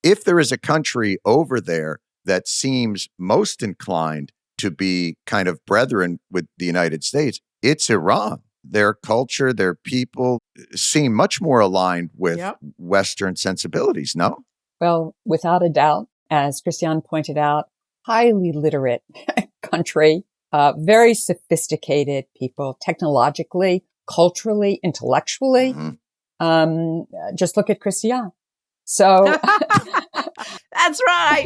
if there is a country over there that seems most inclined to be kind of brethren with the United States, it's Iran. Their culture, their people seem much more aligned with Western sensibilities, no? Well, without a doubt, as Christiane pointed out, highly literate country, very sophisticated people, technologically, culturally, intellectually. Just look at Christiane. So that's right.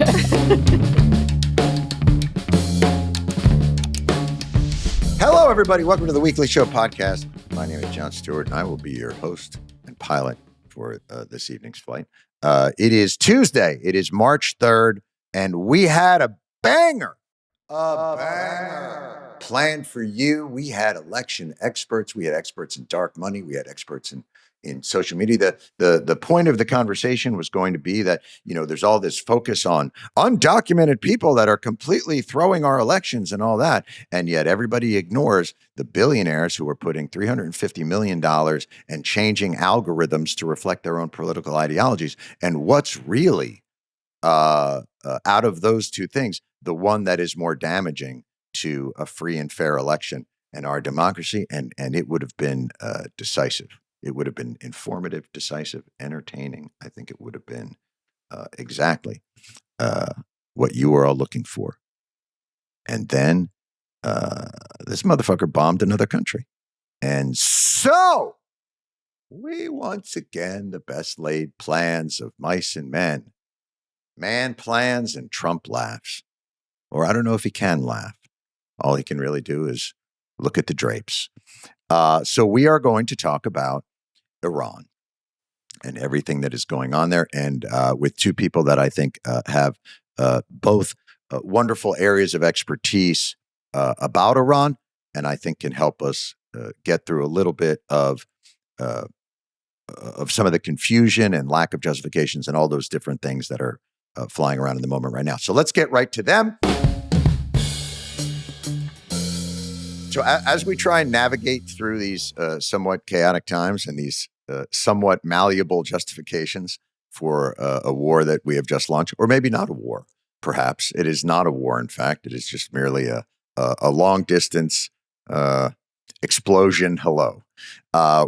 Hello, everybody. Welcome to the Weekly Show podcast. My name is John Stewart, and I will be your host and pilot for this evening's flight. It is Tuesday. It is March 3rd, and we had a banger. A banger planned for you. We had election experts. We had experts in dark money. We had experts in social media. The point of the conversation was going to be that, you know, there's all this focus on undocumented people that are completely throwing our elections and all that. And yet everybody ignores the billionaires who are putting $350 million and changing algorithms to reflect their own political ideologies. And what's really out of those two things, the one that is more damaging to a free and fair election and our democracy, and it would have been decisive. It would have been informative, decisive, entertaining. I think it would have been exactly what you were all looking for. And then this motherfucker bombed another country. And so we once again, the best laid plans of mice and men. Man plans and Trump laughs. Or I don't know if he can laugh. All he can really do is look at the drapes. So we are going to talk about Iran and everything that is going on there, and with two people that I think have both wonderful areas of expertise about Iran, and I think can help us get through a little bit of some of the confusion and lack of justifications and all those different things that are flying around in the moment right now. So let's get right to them. So as we try and navigate through these somewhat chaotic times and these somewhat malleable justifications for a war that we have just launched, or maybe not a war, perhaps it is not a war. In fact, it is just merely a long distance explosion. Hello.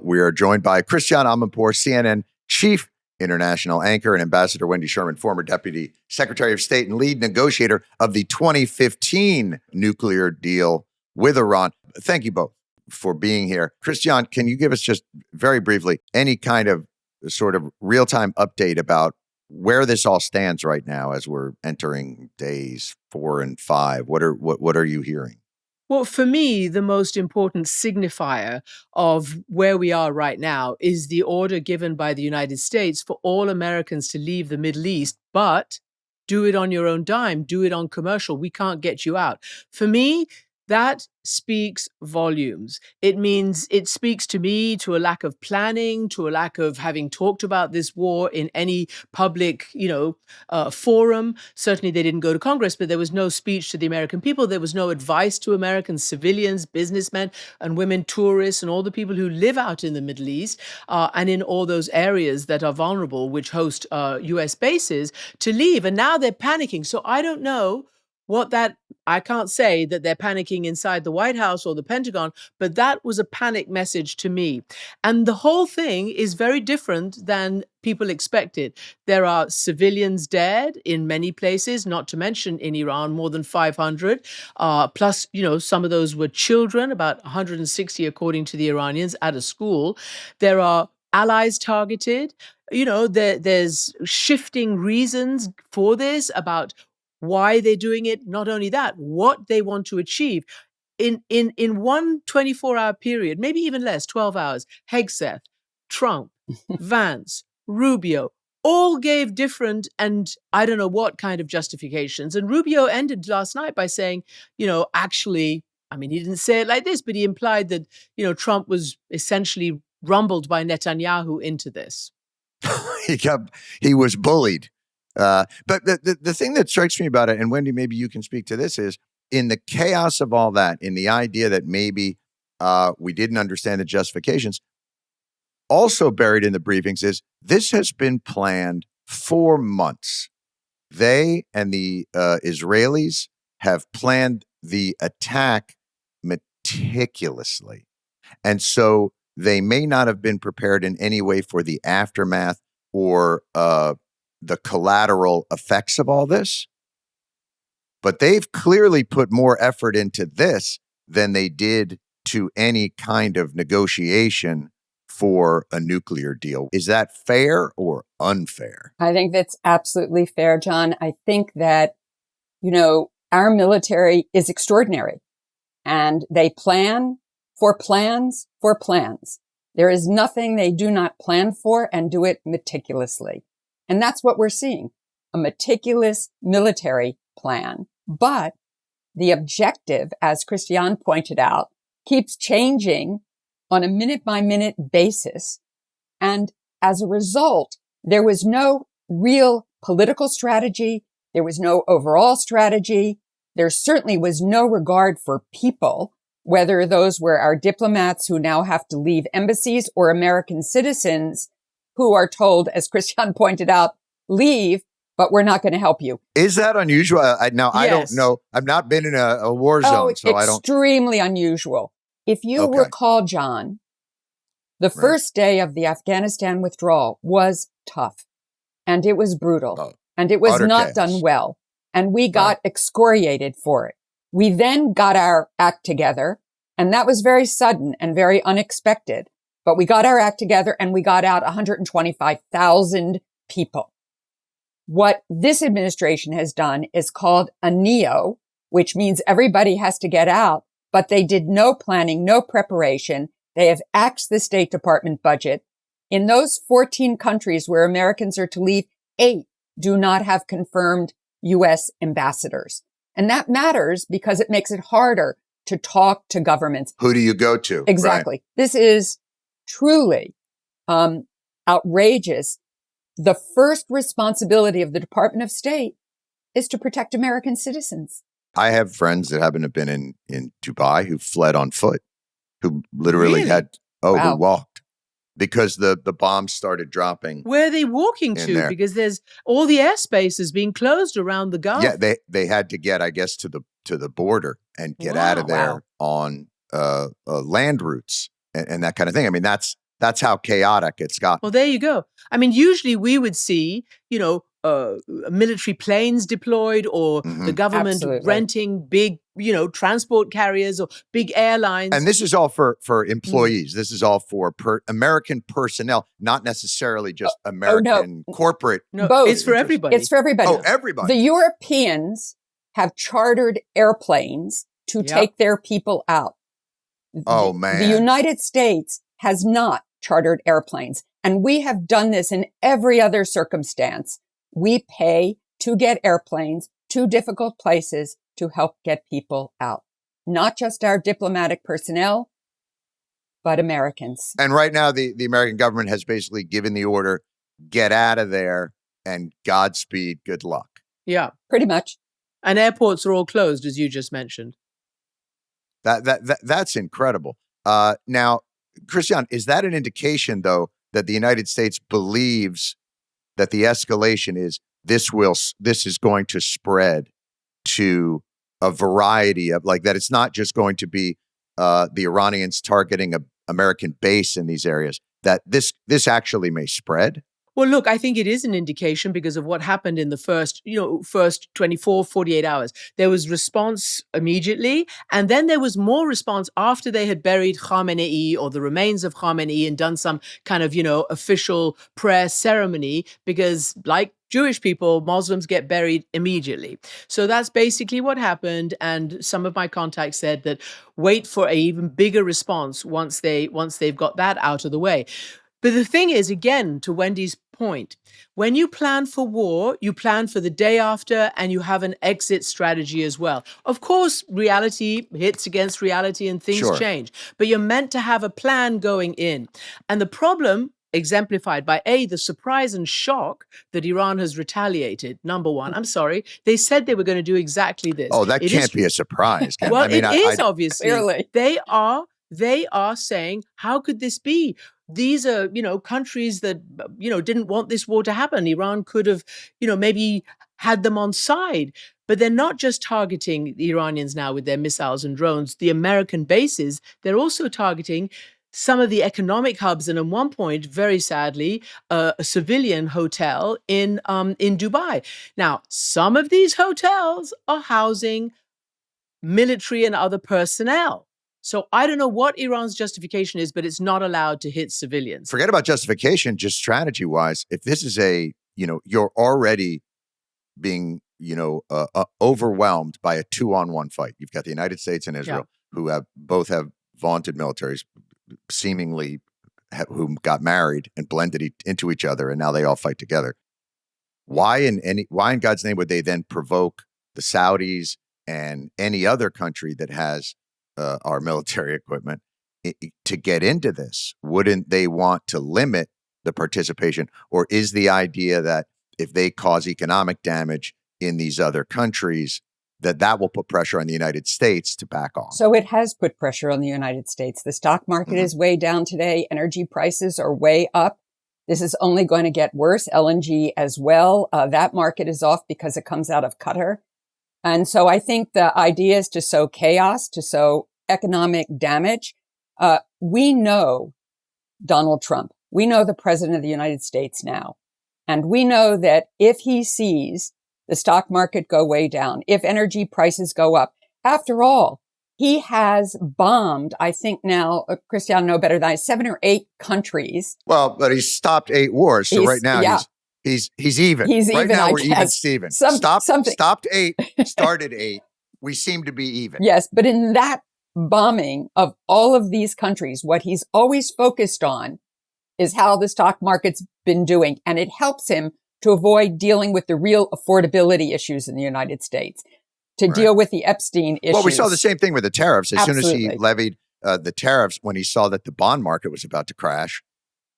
We are joined by Christiane Amanpour, CNN chief international anchor, and Ambassador Wendy Sherman, former Deputy Secretary of State and lead negotiator of the 2015 nuclear deal with Iran. Thank you both for being here. Christiane, can you give us just very briefly any kind of sort of real-time update about where this all stands right now as we're entering days 4 and 5? What are you hearing? Well, for me, the most important signifier of where we are right now is the order given by the United States for all Americans to leave the Middle East, but do it on your own dime, do it on commercial. We can't get you out. For me, that speaks volumes. It speaks to me to a lack of planning, to a lack of having talked about this war in any public, forum. Certainly they didn't go to Congress, but there was no speech to the American people. There was no advice to American civilians, businessmen and women, tourists, and all the people who live out in the Middle East and in all those areas that are vulnerable, which host U.S. bases, to leave. And now they're panicking. So I don't know I can't say that they're panicking inside the White House or the Pentagon, but that was a panic message to me. And the whole thing is very different than people expected. There are civilians dead in many places, not to mention in Iran, more than 500. Plus, some of those were children, about 160 according to the Iranians, at a school. There are allies targeted. There's shifting reasons for this about why they're doing it. Not only that, what they want to achieve. In one 24-hour period, maybe even less, 12 hours, Hegseth, Trump, Vance, Rubio, all gave different and I don't know what kind of justifications. And Rubio ended last night by saying, actually, he didn't say it like this, but he implied that, Trump was essentially rumbled by Netanyahu into this. He was bullied. But the thing that strikes me about it, and Wendy, maybe you can speak to this, is in the chaos of all that, in the idea that maybe we didn't understand the justifications, also buried in the briefings is this has been planned for months. They and the Israelis have planned the attack meticulously. And so they may not have been prepared in any way for the aftermath or the collateral effects of all this. But they've clearly put more effort into this than they did to any kind of negotiation for a nuclear deal. Is that fair or unfair? I think that's absolutely fair, John. I think that, our military is extraordinary and they plan for plans for plans. There is nothing they do not plan for and do it meticulously. And that's what we're seeing, a meticulous military plan. But the objective, as Christiane pointed out, keeps changing on a minute-by-minute basis. And as a result, there was no real political strategy. There was no overall strategy. There certainly was no regard for people, whether those were our diplomats who now have to leave embassies or American citizens who are told, as Christiane pointed out, leave, but we're not going to help you. Is that unusual? I don't know. I've not been in a war zone, so I don't. Extremely unusual. If you recall, John, the first day of the Afghanistan withdrawal was tough, and it was brutal, and it was not done well, and we got excoriated for it. We then got our act together, and that was very sudden and very unexpected. But we got our act together, and we got out 125,000 people. What this administration has done is called a neo, which means everybody has to get out, but they did no planning, no preparation. They have axed the State Department budget. In those 14 countries where Americans are to leave, 8 do not have confirmed U.S. ambassadors. And that matters because it makes it harder to talk to governments. Who do you go to? Exactly. Right. This is truly outrageous. The first responsibility of the Department of State is to protect American citizens. I have friends that happen to have been in Dubai who fled on foot, who literally who walked because the bombs started dropping. Where are they walking to? There. Because there's all the airspace is being closed around the Gulf. Yeah, they had to get, I guess, to the border and get out of there on land routes and that kind of thing. I mean, that's how chaotic it's got. Well, there you go. I mean, usually we would see, military planes deployed or the government renting big, transport carriers or big airlines. And this is all for employees. This is all for American personnel, not necessarily just American corporate. No, both. It's for everybody. It's for everybody. Oh, everybody. The Europeans have chartered airplanes to take their people out. Oh, man. The United States has not chartered airplanes. And we have done this in every other circumstance. We pay to get airplanes to difficult places to help get people out. Not just our diplomatic personnel, but Americans. And right now, the American government has basically given the order, get out of there and Godspeed, good luck. Yeah. Pretty much. And airports are all closed, as you just mentioned. That's incredible. Now, Christiane, is that an indication, though, that the United States believes that the escalation is this is going to spread to a variety of, like, that it's not just going to be the Iranians targeting an American base in these areas, that this actually may spread? Well, look, I think it is an indication because of what happened in the first 24, 48 hours. There was response immediately, and then there was more response after they had buried Khamenei or the remains of Khamenei and done some kind of, official prayer ceremony because, like Jewish people, Muslims get buried immediately. So that's basically what happened. And some of my contacts said that wait for an even bigger response once they've got that out of the way. But the thing is, again, to Wendy's point, when you plan for war, you plan for the day after and you have an exit strategy as well. Of course, reality hits against reality and things change, but you're meant to have a plan going in. And the problem exemplified by the surprise and shock that Iran has retaliated. Number one, I'm sorry, they said they were going to do exactly this. Oh, that can't be a surprise. Well, it is obviously. Clearly. They are they are saying, how could this be? These are, countries that, didn't want this war to happen. Iran could have, maybe had them on side. But they're not just targeting the Iranians now with their missiles and drones, the American bases. They're also targeting some of the economic hubs, and at one point, very sadly, a civilian hotel in Dubai. Now, some of these hotels are housing military and other personnel. So I don't know what Iran's justification is, but it's not allowed to hit civilians. Forget about justification, just strategy-wise. If this is you're already being, overwhelmed by a 2-on-1 fight. You've got the United States and Israel, who both have vaunted militaries, seemingly who got married and blended into each other, and now they all fight together. Why in God's name would they then provoke the Saudis and any other country that has our military equipment to get into this? Wouldn't they want to limit the participation? Or is the idea that if they cause economic damage in these other countries, that will put pressure on the United States to back off? So it has put pressure on the United States. The stock market is way down today. Energy prices are way up. This is only going to get worse. LNG as well. That market is off because it comes out of Qatar. And so I think the idea is to sow chaos, to sow economic damage. We know Donald Trump. We know the president of the United States now. And we know that if he sees the stock market go way down, if energy prices go up, after all, he has bombed, I think now, Christiane know better than I, 7 or 8 countries. Well, but he's stopped 8 wars. So right now he's even. He's right even, now I we're even, guess. Steven. Something. Stopped 8, started 8. We seem to be even. Yes, but in that bombing of all of these countries, what he's always focused on is how the stock market's been doing. And it helps him to avoid dealing with the real affordability issues in the United States, to deal with the Epstein issues. Well, we saw the same thing with the tariffs. As Absolutely. soon as he levied the tariffs, when he saw that the bond market was about to crash,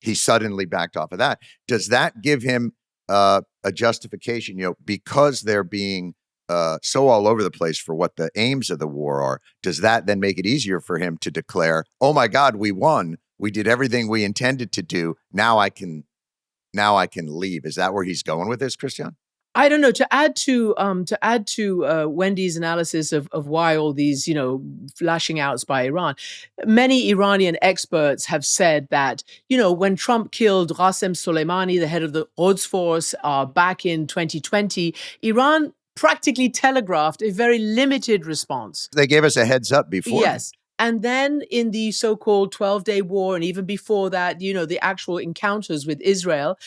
he suddenly backed off of that. Does that give him a justification, because they're being so all over the place for what the aims of the war are? Does that then make it easier for him to declare, oh my God, we won. We did everything we intended to do. Now I can leave. Is that where he's going with this, Christiane? I don't know. To add to Wendy's analysis of why all these, flashing outs by Iran, many Iranian experts have said that, when Trump killed Qasem Soleimani, the head of the Quds Force, back in 2020, Iran practically telegraphed a very limited response. They gave us a heads up before. Yes. And then in the so-called 12-day war, and even before that, the actual encounters with Israel,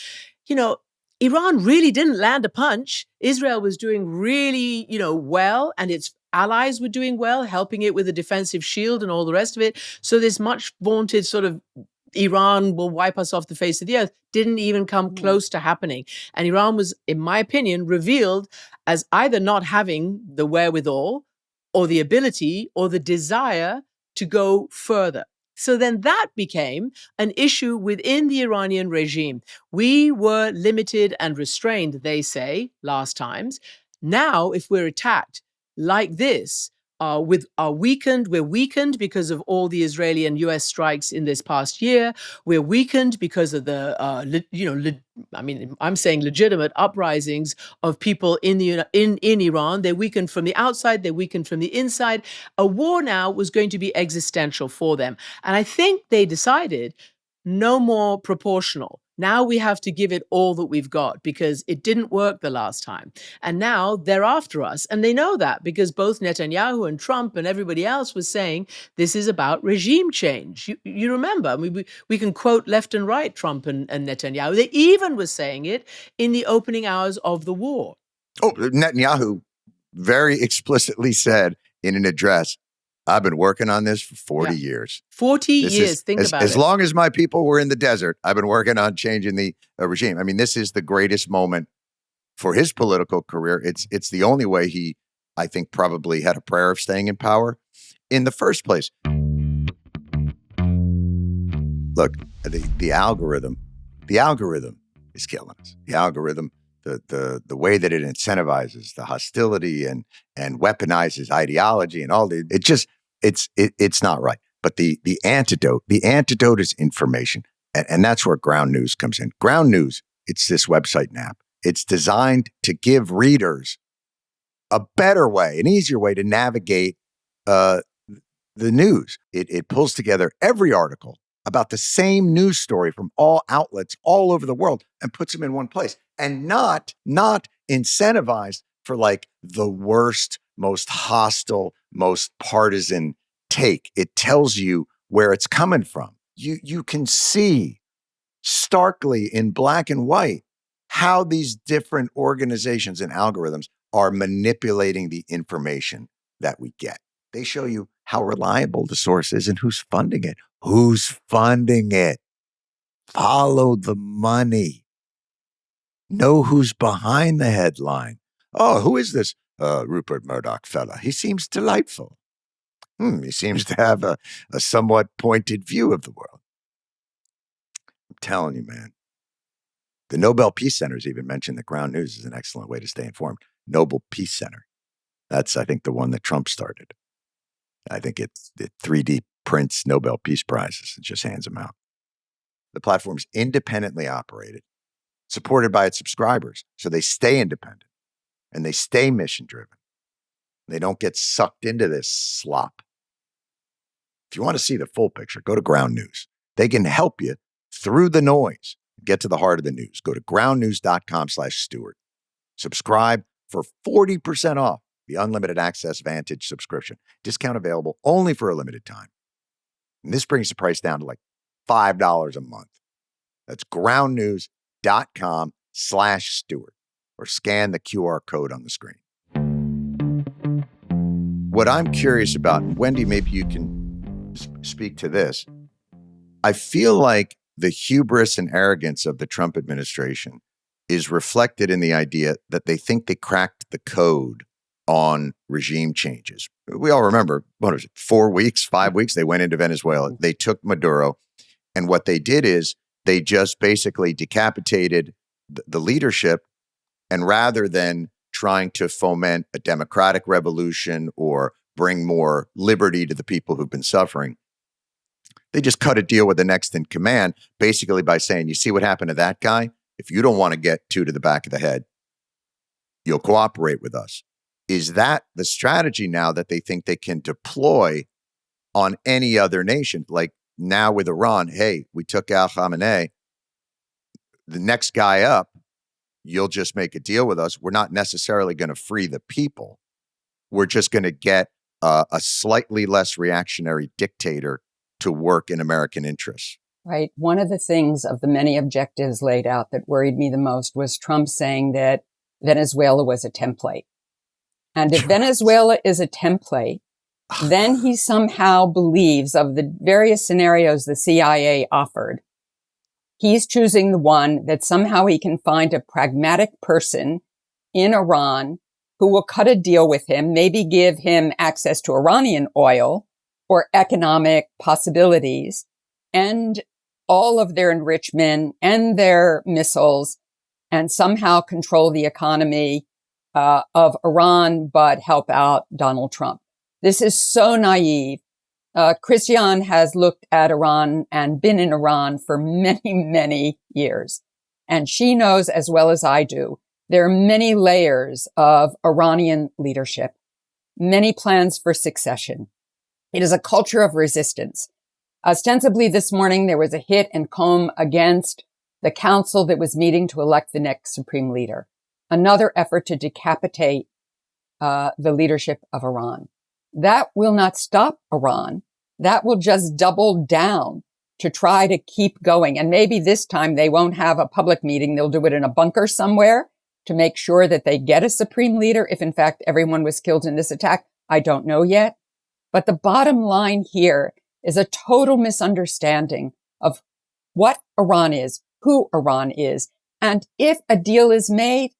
Iran really didn't land a punch. Israel was doing really, well, and its allies were doing well, helping it with a defensive shield and all the rest of it. So this much vaunted sort of Iran will wipe us off the face of the earth didn't even come close to happening. And Iran was, in my opinion, revealed as either not having the wherewithal or the ability or the desire to go further. So then that became an issue within the Iranian regime. We were limited and restrained, they say, last times. Now, if we're attacked like this, we're weakened because of all the Israeli and U.S. strikes in this past year. We're weakened because of the, I'm saying legitimate uprisings of people in Iran. They're weakened from the outside. They're weakened from the inside. A war now was going to be existential for them. And I think they decided no more proportional. Now we have to give it all that we've got because it didn't work the last time. And now they're after us. And they know that because both Netanyahu and Trump and everybody else was saying this is about regime change. You remember, we can quote left and right Trump and Netanyahu. They even were saying it in the opening hours of the war. Oh, Netanyahu very explicitly said in an address, I've been working on this for 40 years. 40 years, think about it. As long as my people were in the desert, I've been working on changing the regime. I mean, this is the greatest moment for his political career. It's the only way he, I think, probably had a prayer of staying in power in the first place. Look, the algorithm is killing us. The algorithm, the way that it incentivizes the hostility and weaponizes ideology and all it's not right. But the antidote is information. And that's where Ground News comes in. Ground News, it's this website and app. It's designed to give readers a better way, an easier way to navigate the news. It pulls together every article about the same news story from all outlets all over the world and puts them in one place, and not incentivized for like the worst, most hostile, most partisan take. It tells you where it's coming from. You can see starkly in black and white how these different organizations and algorithms are manipulating the information that we get. They show you how reliable the source is and who's funding it. Who's funding it? Follow the money. Know who's behind the headline. Oh, who is this Rupert Murdoch fella? He seems delightful. He seems to have a somewhat pointed view of the world. I'm telling you, man. The Nobel Peace Center's even mentioned that Ground News is an excellent way to stay informed. Nobel Peace Center. That's, I think, the one that Trump started. I think it 3D prints Nobel Peace Prizes and just hands them out. The platform's independently operated, supported by its subscribers, so they stay independent and they stay mission-driven. They don't get sucked into this slop. If you want to see the full picture, go to Ground News. They can help you through the noise, get to the heart of the news. Go to groundnews.com/Stewart. Subscribe for 40% off the Unlimited Access Vantage subscription. Discount available only for a limited time. And this brings the price down to like $5 a month. That's groundnews.com/Stewart, or scan the QR code on the screen. What I'm curious about, and Wendy, maybe you can speak to this. I feel like the hubris and arrogance of the Trump administration is reflected in the idea that they think they cracked the code on regime changes. We all remember, what was it, 4 weeks, 5 weeks, they went into Venezuela. They took Maduro. And what they did is they just basically decapitated the leadership. And rather than trying to foment a democratic revolution or bring more liberty to the people who've been suffering, they just cut a deal with the next in command, basically by saying, you see what happened to that guy? If you don't want to get two to the back of the head, you'll cooperate with us. Is that the strategy now that they think they can deploy on any other nation? Like now with Iran, hey, we took out Khamenei. The next guy up, you'll just make a deal with us. We're not necessarily going to free the people. We're just going to get a slightly less reactionary dictator to work in American interests. Right. One of the things of the many objectives laid out that worried me the most was Trump saying that Venezuela was a template. And if Venezuela is a template, then he somehow believes of the various scenarios the CIA offered, he's choosing the one that somehow he can find a pragmatic person in Iran who will cut a deal with him, maybe give him access to Iranian oil or economic possibilities and all of their enrichment and their missiles, and somehow control the economy of Iran, but help out Donald Trump. This is so naive. Christiane has looked at Iran and been in Iran for many, many years. And she knows as well as I do, there are many layers of Iranian leadership, many plans for succession. It is a culture of resistance. Ostensibly this morning, there was a hit and comb against the council that was meeting to elect the next supreme leader. Another effort to decapitate the leadership of Iran. That will not stop Iran. That will just double down to try to keep going. And maybe this time they won't have a public meeting. They'll do it in a bunker somewhere to make sure that they get a supreme leader. If in fact everyone was killed in this attack, I don't know yet. But the bottom line here is a total misunderstanding of what Iran is, who Iran is. And if a deal is made,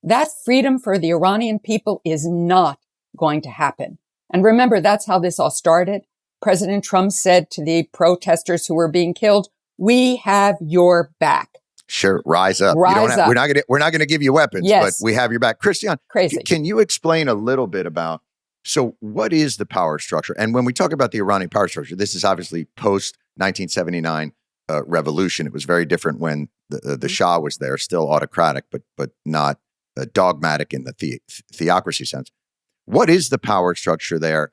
that freedom for the Iranian people is not going to happen. And remember, that's how this all started. President Trump said to the protesters who were being killed, "We have your back." Sure, rise up. Rise up. We're not going to give you weapons, Yes. but we have your back. Christiane, Crazy. Can you explain a little bit about So what is the power structure? And when we talk about the Iranian power structure, this is obviously post 1979 revolution. It was very different when the Shah was there, still autocratic, but not dogmatic in the theocracy sense. What is the power structure there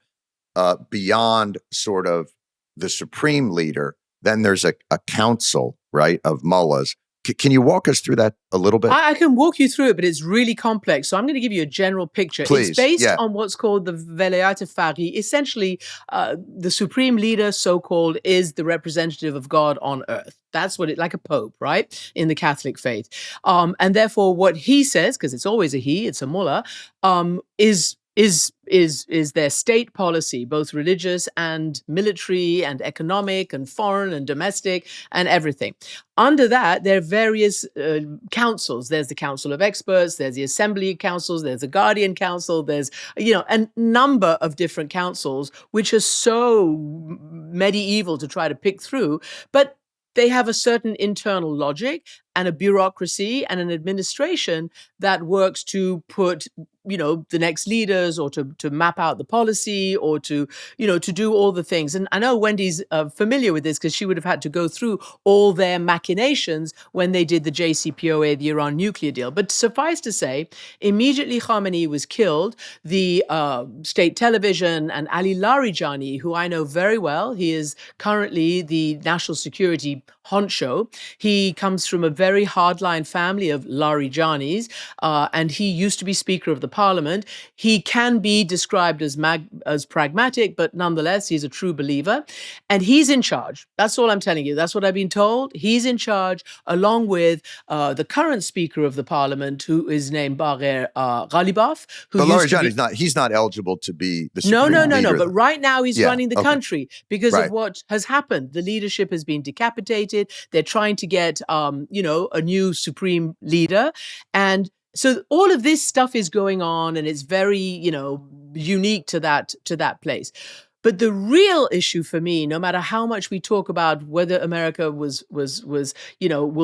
beyond sort of the supreme leader? Then there's a council, right, of mullahs. Can you walk us through that a little bit? I can walk you through it, but it's really complex. So I'm going to give you a general picture. Please, it's based on what's called the Velayat Fari. Essentially, the supreme leader, so-called, is the representative of God on earth. That's what it, like a pope, right, in the Catholic faith. And therefore, what he says, because it's always a he, it's a mullah, is their state policy, both religious and military and economic and foreign and domestic and everything. Under that, there are various councils. There's the Council of Experts, there's the Assembly Councils, there's the Guardian Council, there's, a number of different councils, which are so medieval to try to pick through, but they have a certain internal logic and a bureaucracy and an administration that works to put, the next leaders, or to map out the policy, or to do all the things. And I know Wendy's familiar with this because she would have had to go through all their machinations when they did the JCPOA, the Iran nuclear deal. But suffice to say, immediately Khamenei was killed, the state television and Ali Larijani, who I know very well, he is currently the national security honcho. He comes from a very hardline family of Larijanis, and he used to be Speaker of the Parliament. He can be described as pragmatic, but nonetheless, he's a true believer. And he's in charge. That's all I'm telling you. That's what I've been told. He's in charge, along with the current Speaker of the Parliament, who is named Bagher Ghalibaf. But Larijani, he's not eligible to be the Supreme Leader. No. But right now, he's running the country because of what has happened. The leadership has been decapitated. They're trying to get, a new Supreme Leader. And so all of this stuff is going on, and it's very, unique to that place. But the real issue for me, no matter how much we talk about whether America will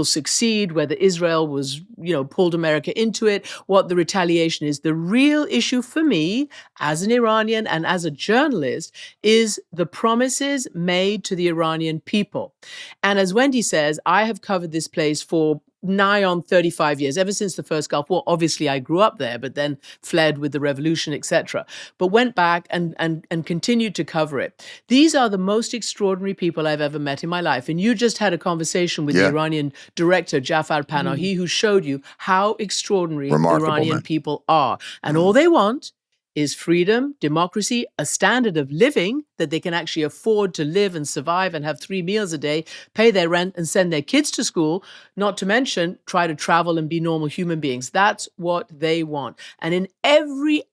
succeed, whether Israel was, pulled America into it, what the retaliation is, the real issue for me as an Iranian and as a journalist is the promises made to the Iranian people. And as Wendy says, I have covered this place for nigh on 35 years, ever since the first Gulf War. Obviously, I grew up there, but then fled with the revolution, etc. But went back and continued to cover it. These are the most extraordinary people I've ever met in my life. And you just had a conversation with the Iranian director, Jafar Panahi, who showed you how extraordinary Iranian people are. And all they want is freedom, democracy, a standard of living that they can actually afford to live and survive and have 3 meals a day, pay their rent and send their kids to school, not to mention try to travel and be normal human beings. That's what they want. And in every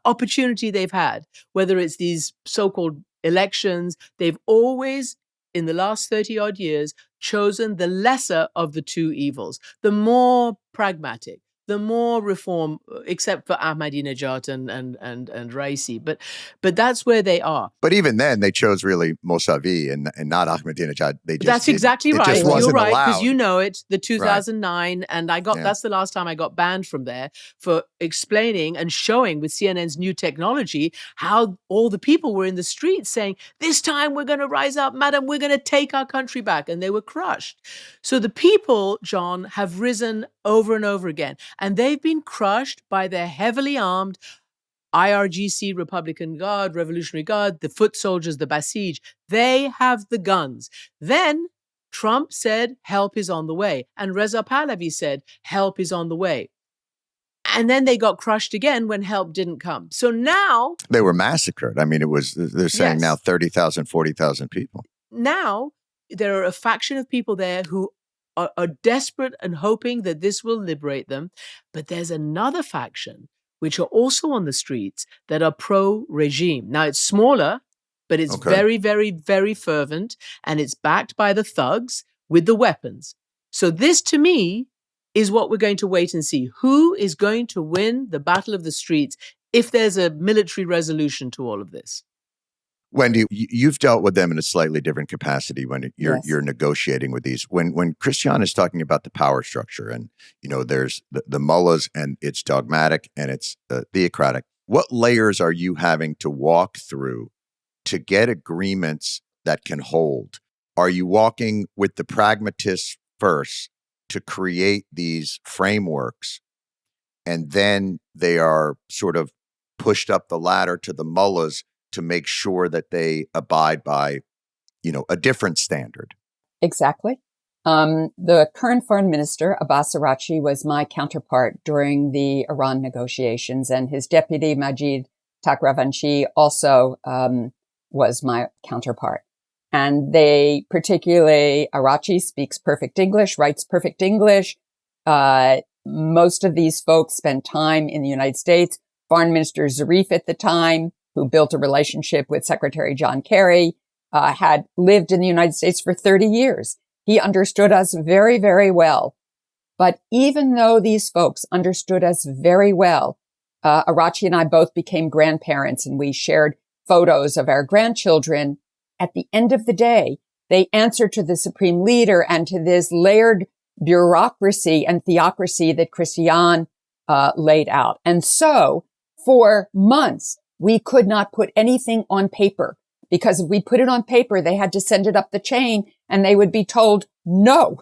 opportunity they've had, whether it's these so-called elections, they've always, in the last 30 odd years, chosen the lesser of the two evils, the more pragmatic, the more reform, except for Ahmadinejad and Raisi. But that's where they are. But even then, they chose really Mossavi and not Ahmadinejad. That's exactly right. You're right, because you know it, the 2009, right. And that's the last time I got banned from there for explaining and showing with CNN's new technology how all the people were in the streets saying, this time we're going to rise up, madam, we're going to take our country back. And they were crushed. So the people, John, have risen over and over again. And they've been crushed by their heavily armed IRGC, Republican Guard, Revolutionary Guard, the foot soldiers, the Basij. They have the guns. Then Trump said, help is on the way. And Reza Pahlavi said, help is on the way. And then they got crushed again when help didn't come. So now... They were massacred. I mean, they're saying now 30,000, 40,000 people. Now, there are a faction of people there who are desperate and hoping that this will liberate them. But there's another faction which are also on the streets that are pro-regime. Now, it's smaller, but it's very, very, very fervent, and it's backed by the thugs with the weapons. So this, to me, is what we're going to wait and see. Who is going to win the battle of the streets if there's a military resolution to all of this? Wendy, you've dealt with them in a slightly different capacity when you're negotiating with these. When Christiane is talking about the power structure, and there's the mullahs, and it's dogmatic and it's theocratic. what layers are you having to walk through to get agreements that can hold? Are you walking with the pragmatists first to create these frameworks, and then they are sort of pushed up the ladder to the mullahs to make sure that they abide by, a different standard? Exactly. The current foreign minister, Abbas Araghchi, was my counterpart during the Iran negotiations, and his deputy, Majid Takhravanchi, also was my counterpart. And they, particularly Araghchi, speaks perfect English, writes perfect English. Most of these folks spent time in the United States. Foreign Minister Zarif at the time, who built a relationship with Secretary John Kerry, had lived in the United States for 30 years. He understood us very, very well. But even though these folks understood us very well, Araghchi and I both became grandparents, and we shared photos of our grandchildren. At the end of the day, they answer to the supreme leader and to this layered bureaucracy and theocracy that Christiane laid out. And so for months, we could not put anything on paper, because if we put it on paper, they had to send it up the chain and they would be told no.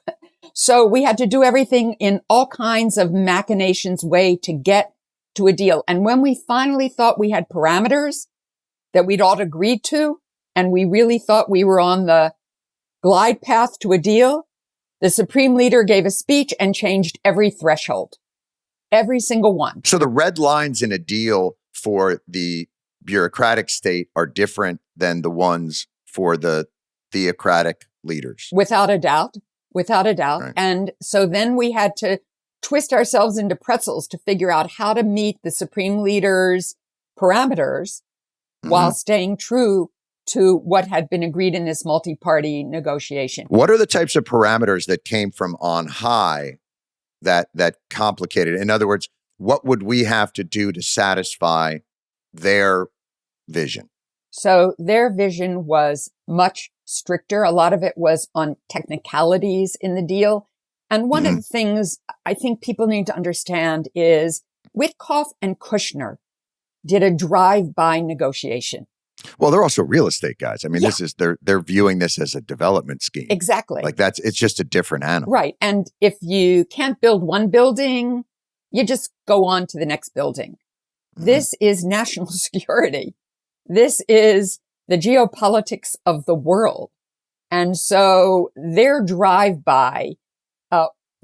So we had to do everything in all kinds of machinations way to get to a deal. And when we finally thought we had parameters that we'd all agreed to, and we really thought we were on the glide path to a deal, the supreme leader gave a speech and changed every threshold, every single one. So the red lines in a deal for the bureaucratic state are different than the ones for the theocratic leaders. Without a doubt. Without a doubt. Right. And so then we had to twist ourselves into pretzels to figure out how to meet the supreme leader's parameters while staying true to what had been agreed in this multi-party negotiation. What are the types of parameters that came from on high that complicated? In other words, what would we have to do to satisfy their vision? So their vision was much stricter. A lot of it was on technicalities in the deal. And one of the things I think people need to understand is Witkoff and Kushner did a drive-by negotiation. Well, they're also real estate guys. I mean, this is they're viewing this as a development scheme. Exactly. Like it's just a different animal. Right. And if you can't build one building, you just go on to the next building. This is national security. This is the geopolitics of the world. And so their drive-by,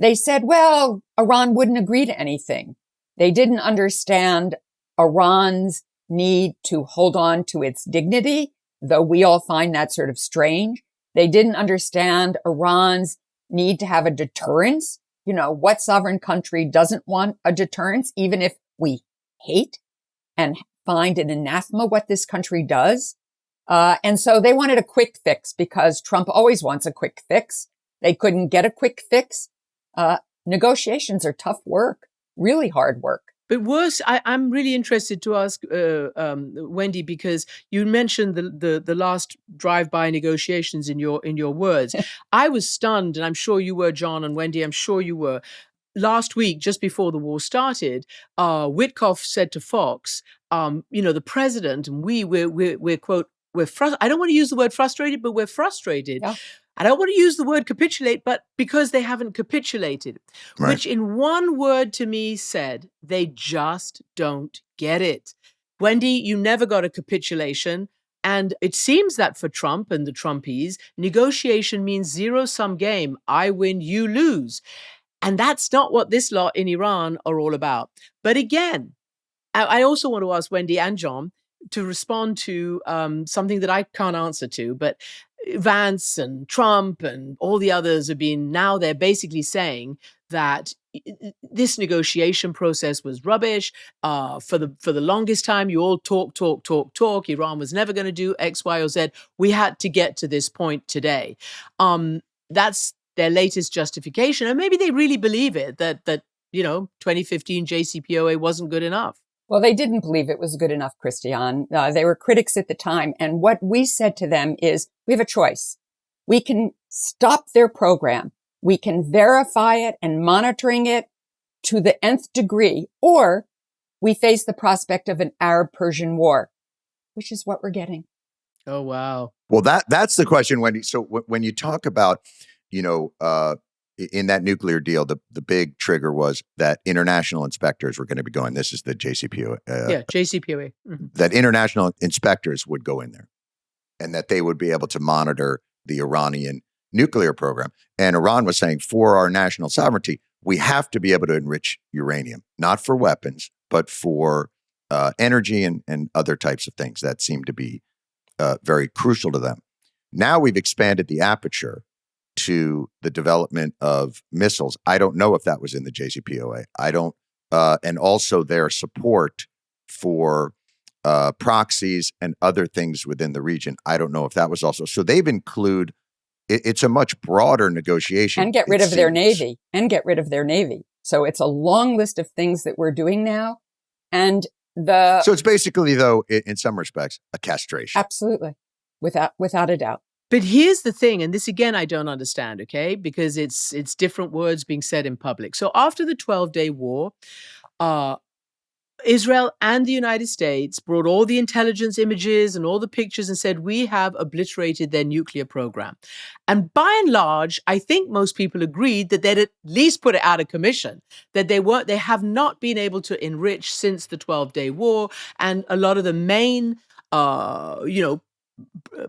they said, well, Iran wouldn't agree to anything. They didn't understand Iran's need to hold on to its dignity, though we all find that sort of strange. They didn't understand Iran's need to have a deterrence. What sovereign country doesn't want a deterrence, even if we hate and find an anathema what this country does? And so they wanted a quick fix because Trump always wants a quick fix. They couldn't get a quick fix. Negotiations are tough work, really hard work. But worse, I'm really interested to ask Wendy, because you mentioned the last drive-by negotiations in your words. I was stunned, and I'm sure you were, John and Wendy. I'm sure you were. Last week, just before the war started, Witkoff said to Fox, the president and we're quote, we're I don't want to use the word frustrated, but we're frustrated. Yeah. I don't want to use the word capitulate, but because they haven't capitulated, right. Which in one word to me said, they just don't get it. Wendy, you never got a capitulation. And it seems that for Trump and the Trumpies, negotiation means zero-sum game. I win, you lose. And that's not what this lot in Iran are all about. But again, I also want to ask Wendy and John to respond to something that I can't answer to, but Vance and Trump and all the others they're basically saying that this negotiation process was rubbish. For the longest time, you all talk. Iran was never going to do X, Y, or Z. We had to get to this point today. That's their latest justification. And maybe they really believe it, that 2015 JCPOA wasn't good enough. Well, they didn't believe it was good enough, Christiane. They were critics at the time. And what we said to them is, we have a choice. We can stop their program. We can verify it and monitoring it to the nth degree, or we face the prospect of an Arab-Persian war, which is what we're getting. Oh, wow. Well, that's the question, Wendy. So when you talk about, in that nuclear deal, the big trigger was that international inspectors were going to be going. This is the JCPOA. JCPOA. Mm-hmm. That international inspectors would go in there, and that they would be able to monitor the Iranian nuclear program. And Iran was saying, for our national sovereignty, we have to be able to enrich uranium, not for weapons, but for energy and other types of things that seem to be very crucial to them. Now we've expanded the aperture to the development of missiles. I don't know if that was in the JCPOA. I don't, and also their support for proxies and other things within the region. I don't know if that was also. So they've include. It's a much broader negotiation. And get rid of their Navy. So it's a long list of things that we're doing now. And so it's basically, though, in some respects, a castration. Absolutely. Without a doubt. But here's the thing, and this again I don't understand, okay? Because it's different words being said in public. So after the 12-day war, Israel and the United States brought all the intelligence images and all the pictures and said, we have obliterated their nuclear program. And by and large, I think most people agreed that they'd at least put it out of commission, that they have not been able to enrich since the 12-day war. And a lot of the main,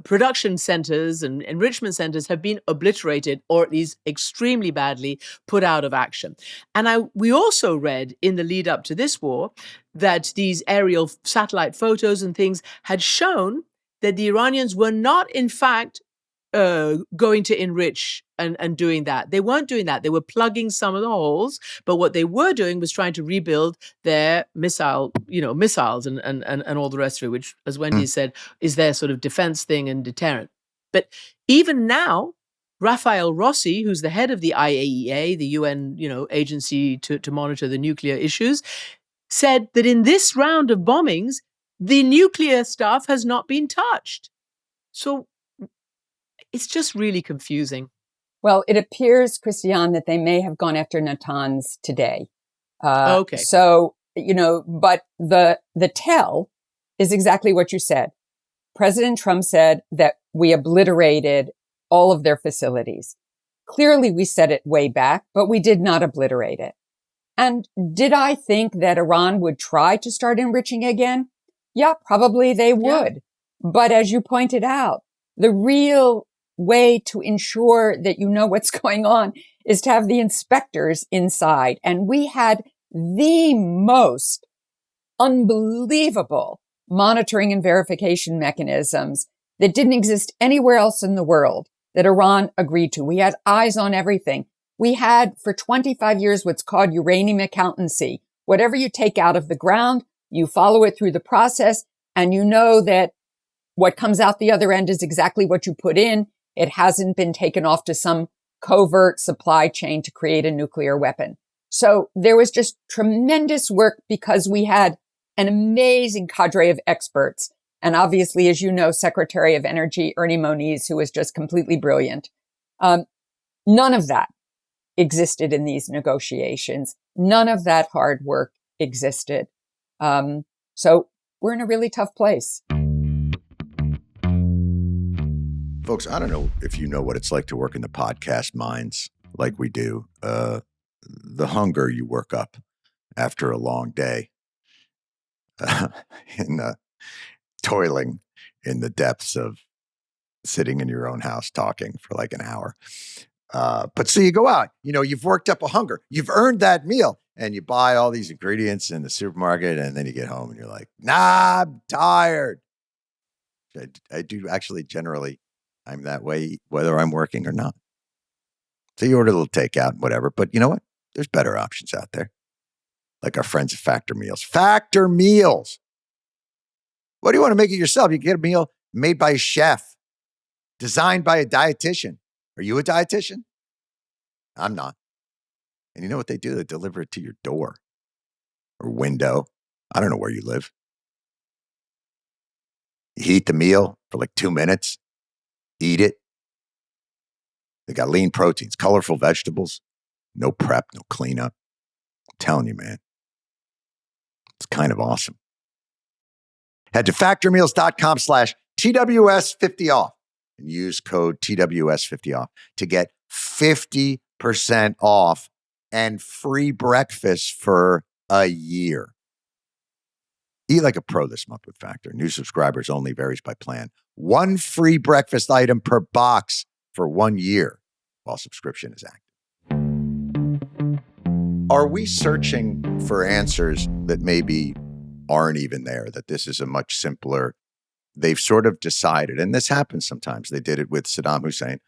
production centers and enrichment centers have been obliterated, or at least extremely badly put out of action. And we also read in the lead up to this war that these aerial satellite photos and things had shown that the Iranians were not, in fact, going to enrich and doing that. They weren't doing that. They were plugging some of the holes, but what they were doing was trying to rebuild their missiles and all the rest of it, which, as Wendy said, is their sort of defense thing and deterrent. But even now, Rafael Rossi, who's the head of the IAEA, the UN, agency to monitor the nuclear issues, said that in this round of bombings, the nuclear stuff has not been touched. So it's just really confusing. Well, it appears, Christiane, that they may have gone after Natanz today. Okay. So, but the tell is exactly what you said. President Trump said that we obliterated all of their facilities. Clearly, we said it way back, but we did not obliterate it. And did I think that Iran would try to start enriching again? Yeah, probably they would. Yeah. But as you pointed out, the real way to ensure that you know what's going on is to have the inspectors inside. And we had the most unbelievable monitoring and verification mechanisms that didn't exist anywhere else in the world that Iran agreed to. We had eyes on everything. We had for 25 years what's called uranium accountancy. Whatever you take out of the ground, you follow it through the process, and you know that what comes out the other end is exactly what you put in. It hasn't been taken off to some covert supply chain to create a nuclear weapon. So there was just tremendous work because we had an amazing cadre of experts. And obviously, as you know, Secretary of Energy Ernie Moniz, who was just completely brilliant. None of that existed in these negotiations. None of that hard work existed. So we're in a really tough place. Folks, I don't know if you know what it's like to work in the podcast mines like we do. The hunger you work up after a long day in toiling in the depths of sitting in your own house talking for like an hour. But so you go out, you've worked up a hunger. You've earned that meal and you buy all these ingredients in the supermarket and then you get home and you're like, nah, I'm tired. I do actually generally, I'm that way, whether I'm working or not. So you order a little takeout and whatever. But you know what? There's better options out there. Like our friends at Factor Meals. Factor Meals. What do you want to make it yourself? You get a meal made by a chef, designed by a dietitian. Are you a dietitian? I'm not. And you know what they do? They deliver it to your door or window. I don't know where you live. You heat the meal for like 2 minutes. Eat it. They got lean proteins, colorful vegetables, no prep, no cleanup. I'm telling you, man. It's kind of awesome. Head to factormeals.com/TWS50off and use code TWS50off to get 50% off and free breakfast for a year. Eat like a pro this month with Factor. New subscribers only, varies by plan. One free breakfast item per box for 1 year while subscription is active. Are we searching for answers that maybe aren't even there, that this is a much simpler, they've sort of decided, and this happens sometimes. They did it with Saddam Hussein.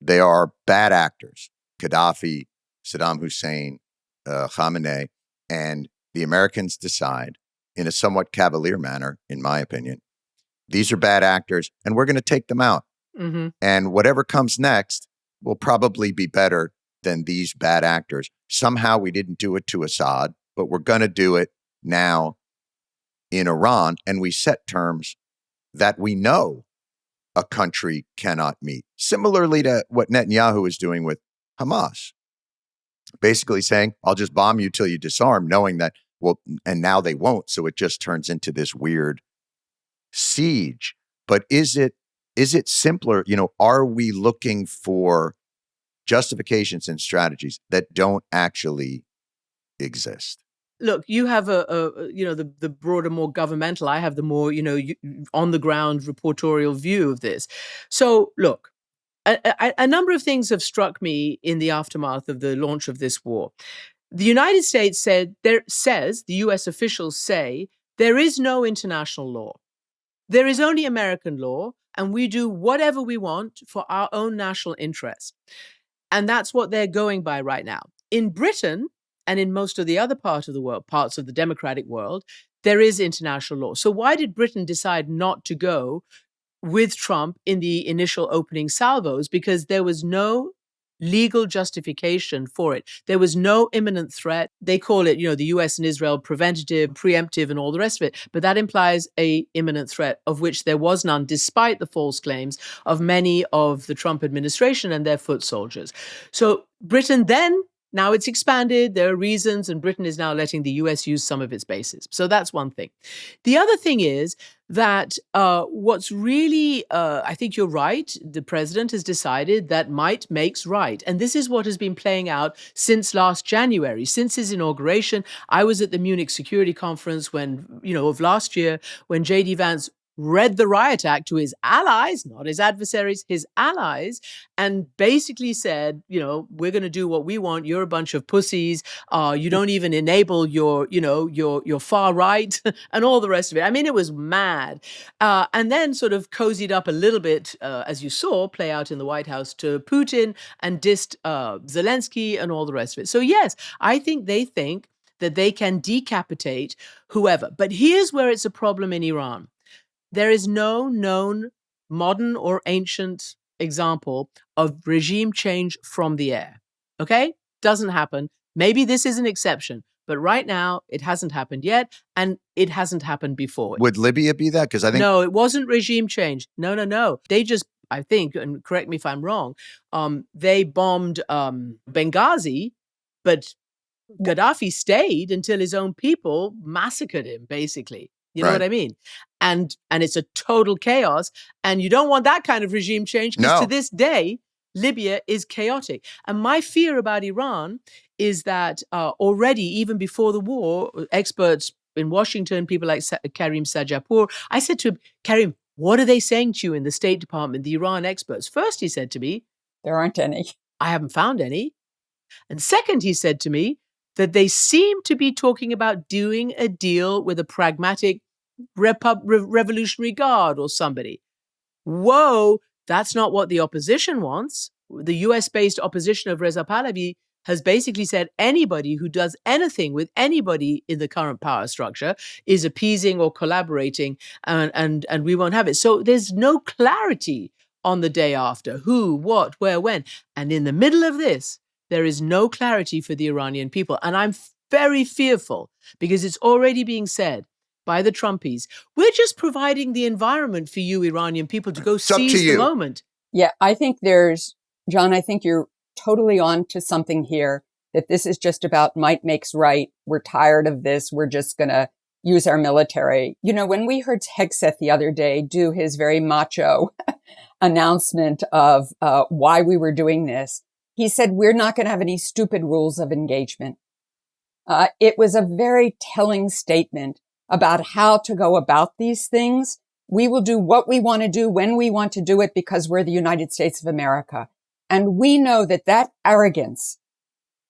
They are bad actors. Gaddafi, Saddam Hussein, Khamenei, and the Americans decide in a somewhat cavalier manner, in my opinion, these are bad actors and we're going to take them out. Mm-hmm. And whatever comes next will probably be better than these bad actors. Somehow we didn't do it to Assad, but we're going to do it now in Iran. And we set terms that we know a country cannot meet. Similarly to what Netanyahu is doing with Hamas. Basically saying, I'll just bomb you till you disarm, knowing that, well, and now they won't. So it just turns into this weird siege. But is it simpler? You know, are we looking for justifications and strategies that don't actually exist? Look, you have the broader, more governmental. I have the more, on the ground reportorial view of this. So look, a number of things have struck me in the aftermath of the launch of this war. The United States the U.S. officials say, there is no international law. There is only American law, and we do whatever we want for our own national interest. And that's what they're going by right now. In Britain, and in most of the other parts of the democratic world, there is international law. So why did Britain decide not to go with Trump in the initial opening salvos? Because there was no legal justification for it. There was no imminent threat. They call it, the US and Israel preventative, preemptive, and all the rest of it. But that implies a imminent threat, of which there was none, despite the false claims of many of the Trump administration and their foot soldiers. So Britain then, now it's expanded, there are reasons, and Britain is now letting the US use some of its bases. So that's one thing. The other thing is that what's really, I think you're right, the president has decided that might makes right. And this is what has been playing out since last January, since his inauguration. I was at the Munich Security Conference of last year, when J.D. Vance read the riot act to his allies, not his adversaries, his allies, and basically said, we're going to do what we want. You're a bunch of pussies. You don't even enable your far right and all the rest of it. I mean, it was mad. And then sort of cozied up a little bit, as you saw play out in the White House, to Putin and dissed Zelensky and all the rest of it. So yes, I think they think that they can decapitate whoever. But here's where it's a problem in Iran. There is no known modern or ancient example of regime change from the air. Okay? Doesn't happen. Maybe this is an exception, but right now it hasn't happened yet, and it hasn't happened before. Would Libya be that? Because I think no, it wasn't regime change. No. They just, I think, and correct me if I'm wrong, they bombed Benghazi, but Gaddafi stayed until his own people massacred him, basically. You know what I mean? And it's a total chaos. And you don't want that kind of regime change, because to this day, Libya is chaotic. And my fear about Iran is that already, even before the war, experts in Washington, people like Karim Sajapour, I said to him, Karim, what are they saying to you in the State Department, the Iran experts? First, he said to me, there aren't any. I haven't found any. And second, he said to me, that they seem to be talking about doing a deal with a pragmatic Revolutionary Guard or somebody. Whoa, that's not what the opposition wants. The US-based opposition of Reza Pahlavi has basically said anybody who does anything with anybody in the current power structure is appeasing or collaborating, and we won't have it. So there's no clarity on the day after who, what, where, when. And in the middle of this, there is no clarity for the Iranian people. And I'm very fearful, because it's already being said by the Trumpies, we're just providing the environment for you Iranian people to go seize the moment. Yeah, I think John, I think you're totally on to something here. that this is just about might makes right. We're tired of this. We're just going to use our military. You know, when we heard Hegseth the other day do his very macho announcement of why we were doing this, he said, we're not going to have any stupid rules of engagement. It was a very telling statement about how to go about these things. We will do what we want to do when we want to do it because we're the United States of America. And we know that that arrogance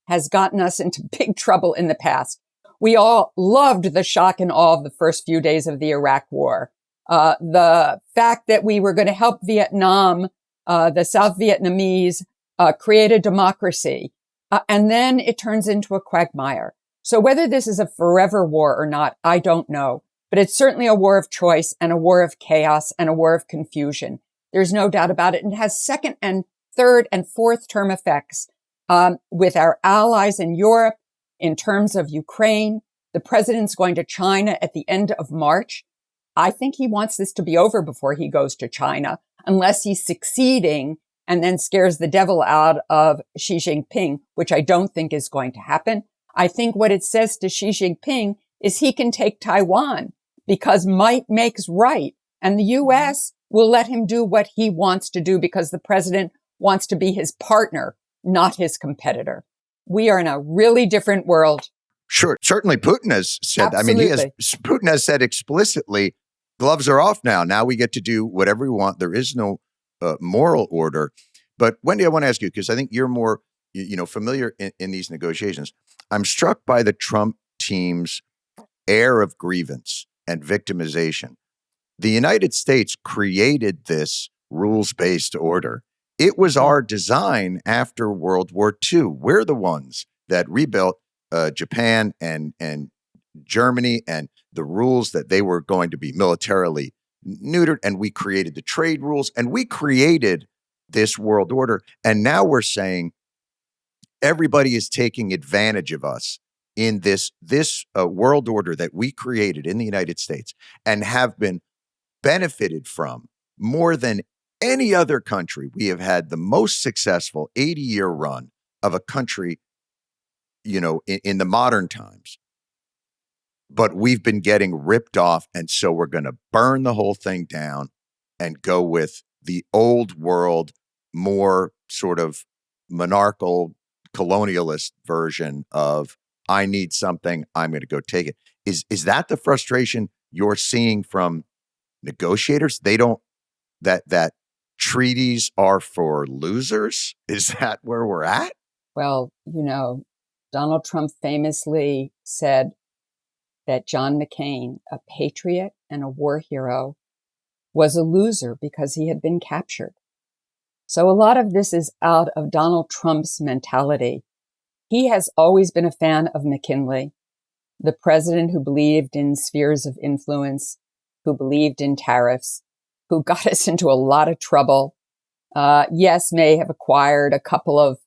has gotten us into big trouble in the past. We all loved the shock and awe of the first few days of the Iraq War. The fact that we were going to help Vietnam, the South Vietnamese, create a democracy. And then it turns into a quagmire. So whether this is a forever war or not, I don't know. But it's certainly a war of choice and a war of chaos and a war of confusion. There's no doubt about it. And it has second and third and fourth term effects with our allies in Europe in terms of Ukraine. The president's going to China at the end of March. I think he wants this to be over before he goes to China, unless he's succeeding and then scares the devil out of Xi Jinping, which I don't think is going to happen. I think what it says to Xi Jinping is he can take Taiwan because might makes right. And the U.S. will let him do what he wants to do because the president wants to be his partner, not his competitor. We are in a really different world. Sure. Certainly Putin has said, Absolutely. Putin has said explicitly, gloves are off now. Now we get to do whatever we want. There is no moral order. But Wendy, I want to ask you, because I think you're more, familiar in these negotiations. I'm struck by the Trump team's air of grievance and victimization. The United States created this rules-based order. It was our design after World War II. We're the ones that rebuilt Japan and Germany and the rules that they were going to be militarily neutered. And we created the trade rules and we created this world order. And now we're saying everybody is taking advantage of us in this world order that we created in the United States and have been benefited from more than any other country. We have had the most successful 80-year run of a country, in the modern times. But we've been getting ripped off. And so we're going to burn the whole thing down and go with the old world, more sort of monarchical, colonialist version of I need something, I'm going to go take it. Is that the frustration you're seeing from negotiators? They don't, that treaties are for losers? Is that where we're at? Well, Donald Trump famously said that John McCain, a patriot and a war hero, was a loser because he had been captured. So a lot of this is out of Donald Trump's mentality. He has always been a fan of McKinley, the president who believed in spheres of influence, who believed in tariffs, who got us into a lot of trouble. Yes, may have acquired a couple of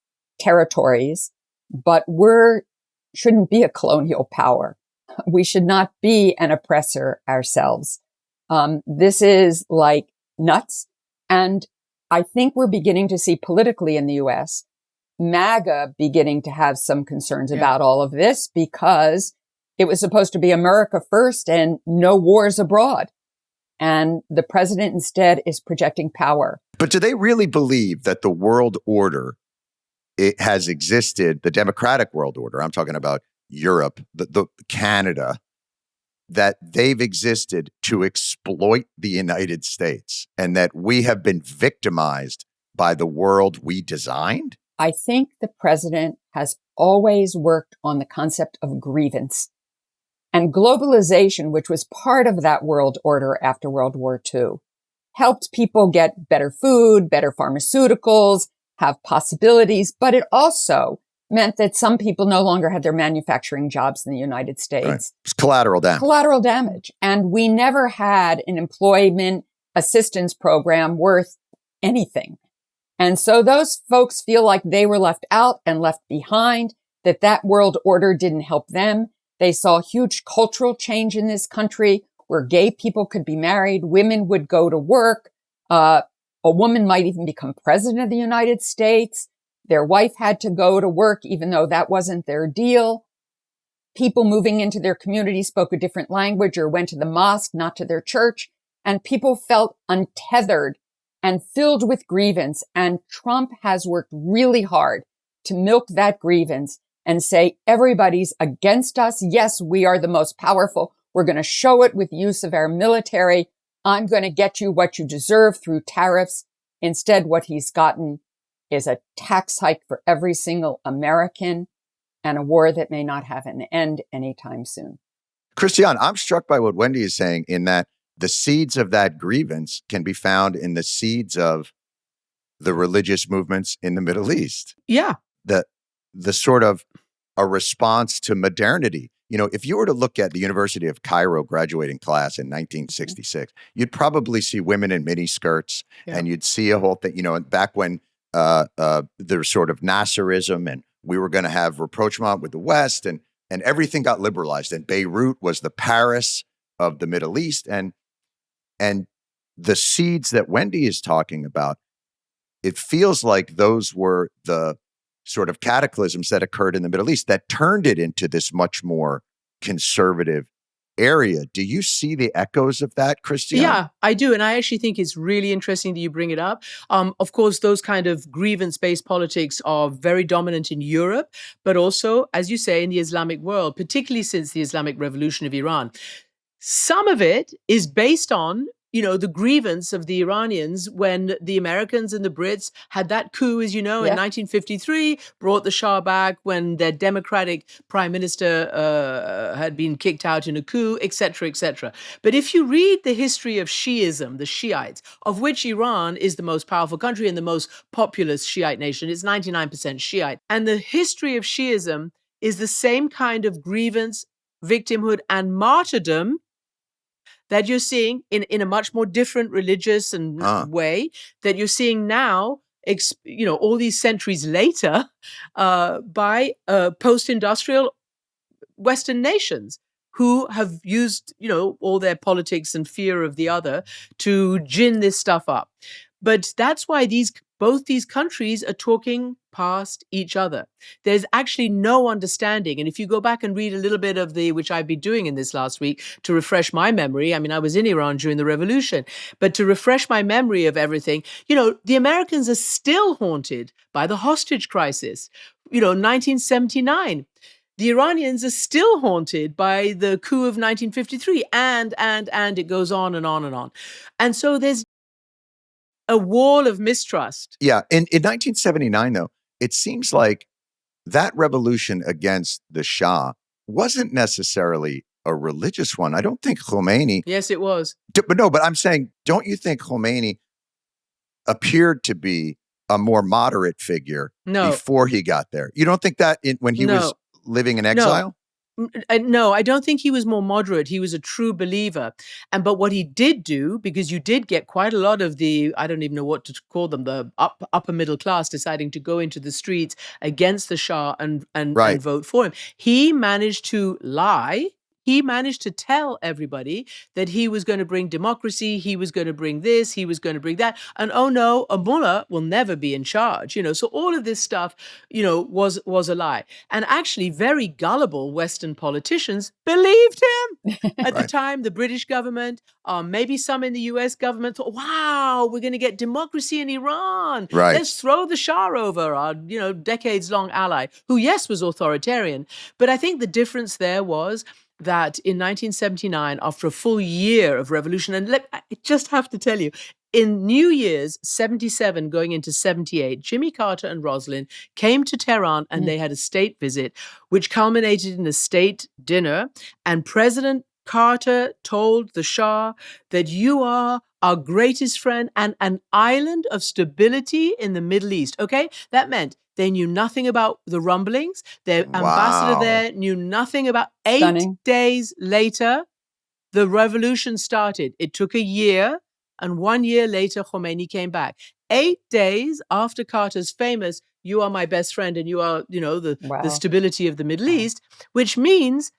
territories, but shouldn't be a colonial power. We should not be an oppressor ourselves. This is like nuts. And I think we're beginning to see politically in the U.S., MAGA beginning to have some concerns about all of this because it was supposed to be America first and no wars abroad. And the president instead is projecting power. But do they really believe that the world order, it has existed, the democratic world order, I'm talking about Europe, the Canada, that they've existed to exploit the United States and that we have been victimized by the world we designed? I think the president has always worked on the concept of grievance. And globalization, which was part of that world order after World War II, helped people get better food, better pharmaceuticals, have possibilities, but it also meant that some people no longer had their manufacturing jobs in the United States. Right. It's collateral damage. Collateral damage. And we never had an employment assistance program worth anything. And so those folks feel like they were left out and left behind, that world order didn't help them. They saw huge cultural change in this country where gay people could be married, women would go to work, a woman might even become president of the United States. Their wife had to go to work, even though that wasn't their deal. People moving into their community spoke a different language or went to the mosque, not to their church. And people felt untethered and filled with grievance. And Trump has worked really hard to milk that grievance and say, everybody's against us. Yes, we are the most powerful. We're going to show it with use of our military. I'm going to get you what you deserve through tariffs. Instead, what he's gotten is a tax hike for every single American and a war that may not have an end anytime soon. Christiane, I'm struck by what Wendy is saying in that the seeds of that grievance can be found in the seeds of the religious movements in the Middle East. Yeah. The sort of a response to modernity. You know, if you were to look at the University of Cairo graduating class in 1966, you'd probably see women in mini skirts, and you'd see a whole thing, you know, back when there's sort of Nasserism and we were going to have rapprochement with the West, and everything got liberalized, and Beirut was the Paris of the Middle East, and the seeds that Wendy is talking about, it feels like those were the sort of cataclysms that occurred in the Middle East that turned it into this much more conservative area. Do you see the echoes of that, Christiane? Yeah, I do. And I actually think it's really interesting that you bring it up. Of course, those kind of grievance-based politics are very dominant in Europe, but also, as you say, in the Islamic world, particularly since the Islamic Revolution of Iran. Some of it is based on, you know, the grievance of the Iranians when the Americans and the Brits had that coup, as you know, in 1953, brought the Shah back when their democratic prime minister had been kicked out in a coup, et cetera, et cetera. But if you read the history of Shiism, the Shiites, of which Iran is the most powerful country and the most populous Shiite nation, it's 99% Shiite. And the history of Shiism is the same kind of grievance, victimhood, and martyrdom that you're seeing in a much more different religious and way that you're seeing now, you know, all these centuries later, by post-industrial Western nations who have used, you know, all their politics and fear of the other to gin this stuff up. But that's why both these countries are talking past each other. There's actually no understanding. And if you go back and read a little bit of which I've been doing in this last week to refresh my memory, I mean, I was in Iran during the revolution, but to refresh my memory of everything, you know, the Americans are still haunted by the hostage crisis, you know, 1979. The Iranians are still haunted by the coup of 1953, and it goes on and on and on. And so there's a wall of mistrust. Yeah. In 1979, though, it seems like that revolution against the Shah wasn't necessarily a religious one. I don't think Khomeini. Yes, it was. But I'm saying, don't you think Khomeini appeared to be a more moderate figure before he got there? You don't think that when he was living in exile? No, I don't think he was more moderate. He was a true believer. But what he did do, because you did get quite a lot of I don't even know what to call them, the upper middle class deciding to go into the streets against the Shah and vote for him. He managed to lie. He managed to tell everybody that he was going to bring democracy, he was going to bring this, he was going to bring that. And oh no, a mullah will never be in charge. You know, so all of this stuff, you know, was a lie. And actually very gullible Western politicians believed him. At the time, the British government, maybe some in the US government thought, wow, we're going to get democracy in Iran. Right. Let's throw the Shah over, our, you know, decades-long ally, who, yes, was authoritarian. But I think the difference there was that in 1979, after a full year of revolution, and I just have to tell you, in New Year's 77 going into 78, Jimmy Carter and Rosalynn came to Tehran and they had a state visit, which culminated in a state dinner. And President Carter told the Shah that you are our greatest friend and an island of stability in the Middle East. Okay? That meant they knew nothing about the rumblings. Their ambassador there knew nothing about. 8 days later, the revolution started. It took a year, and 1 year later, Khomeini came back. 8 days after Carter's famous, you are my best friend and you are, you know, the stability of the Middle East, which means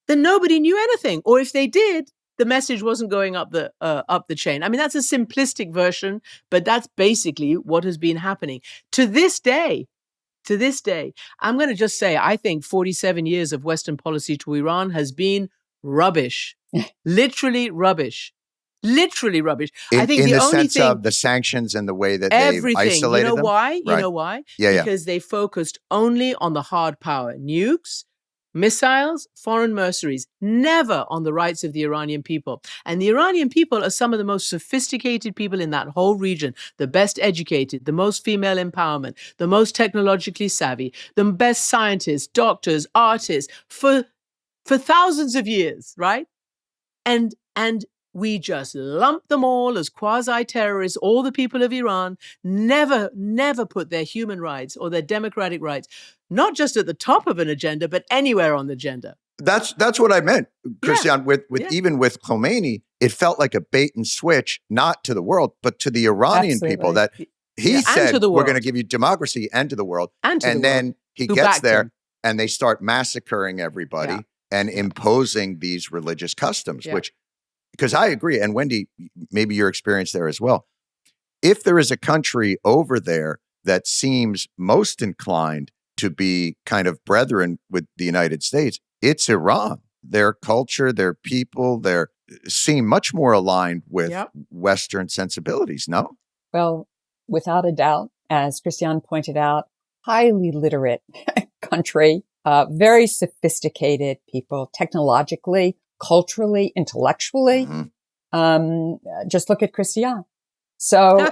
that nobody knew anything. Or if they did, the message wasn't going up the chain. I mean, that's a simplistic version, but that's basically what has been happening to this day. To this day, I'm going to just say, I think 47 years of Western policy to Iran has been rubbish, literally rubbish. Literally rubbish. I think in the the only sense thing, of the sanctions and the way that they've everything. You isolated know them. why? You Right. know why? Yeah. Because they focused only on the hard power, nukes, missiles, foreign mercenaries, never on the rights of the Iranian people. And the Iranian people are some of the most sophisticated people in that whole region, the best educated, the most female empowerment, the most technologically savvy, the best scientists, doctors, artists for thousands of years, right? And we just lump them all as quasi-terrorists, all the people of Iran, never put their human rights or their democratic rights, not just at the top of an agenda, but anywhere on the agenda. That's what I meant, Christiane. With Yeah. even with Khomeini, it felt like a bait and switch, not to the world, but to the Iranian people. That he said, "We're going to give you democracy and to the world," and then he gets there and they start massacring everybody and imposing these religious customs. Which, because I agree, and Wendy, maybe your experience there as well. If there is a country over there that seems most inclined to be kind of brethren with the United States, it's Iran. Their culture, their people, seem much more aligned with Western sensibilities, no? Well, without a doubt, as Christiane pointed out, highly literate country, very sophisticated people, technologically, culturally, intellectually. Just look at Christiane. So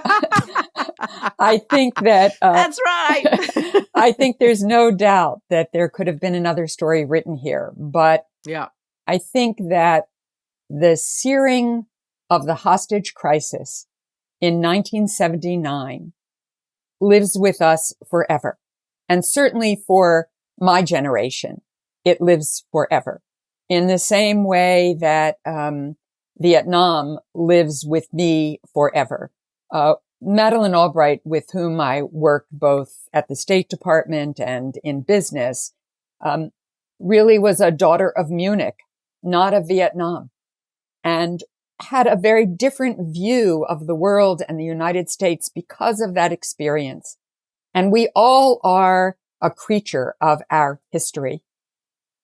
I think that that's right. I think there's no doubt that there could have been another story written here, but I think that the searing of the hostage crisis in 1979 lives with us forever, and certainly for my generation, it lives forever. In the same way that Vietnam lives with me forever. Madeleine Albright, with whom I worked both at the State Department and in business, really was a daughter of Munich, not of Vietnam, and had a very different view of the world and the United States because of that experience. And we all are a creature of our history.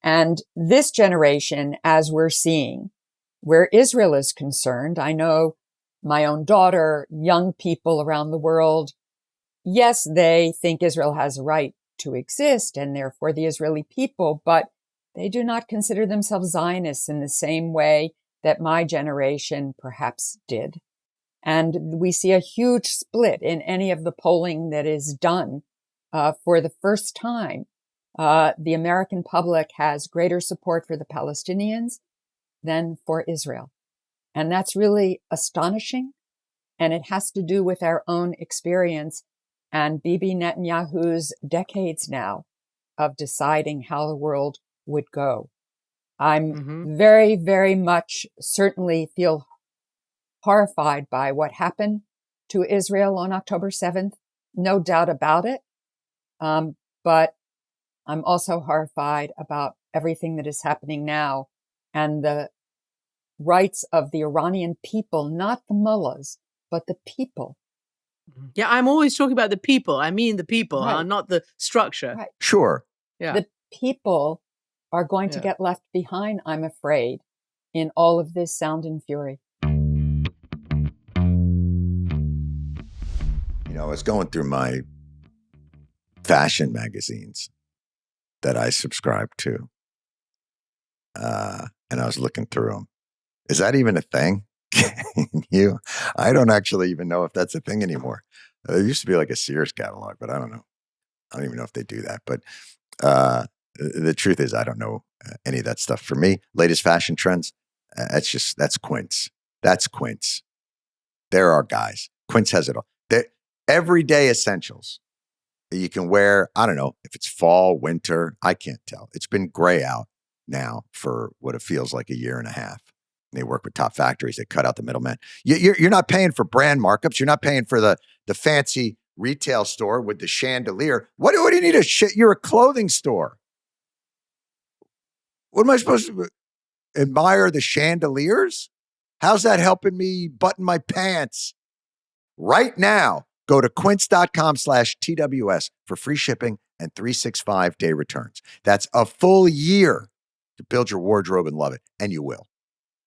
And this generation, as we're seeing, where Israel is concerned, I know my own daughter, young people around the world, yes, they think Israel has a right to exist and therefore the Israeli people, but they do not consider themselves Zionists in the same way that my generation perhaps did. And we see a huge split in any of the polling that is done. For the first time, the American public has greater support for the Palestinians than for Israel. And that's really astonishing. And it has to do with our own experience and Bibi Netanyahu's decades now of deciding how the world would go. I'm very, very much certainly feel horrified by what happened to Israel on October 7th. No doubt about it. But I'm also horrified about everything that is happening now and the rights of the Iranian people, not the mullahs, but the people. Yeah, I'm always talking about the people. I mean the people, Right. not the structure. Right. Sure. Yeah. The people are going to get left behind, I'm afraid, in all of this sound and fury. You know, I was going through my fashion magazines that I subscribe to, and I was looking through them. Is that even a thing? I don't actually even know if that's a thing anymore. There used to be like a Sears catalog, but I don't know. I don't even know if they do that. But the truth is, I don't know any of that stuff. For me, latest fashion trends, that's Quince. That's Quince. There are guys. Quince has it all. They're everyday essentials that you can wear. I don't know if it's fall, winter. I can't tell. It's been gray out now for what it feels like a year and a half. They work with top factories. They cut out the middleman. You're not paying for brand markups. You're not paying for the fancy retail store with the chandelier. What do you need a shit? You're a clothing store. What am I supposed to? admire the chandeliers? How's that helping me button my pants? Right now, go to quince.com/TWS for free shipping and 365-day returns. That's a full year to build your wardrobe and love it, and you will.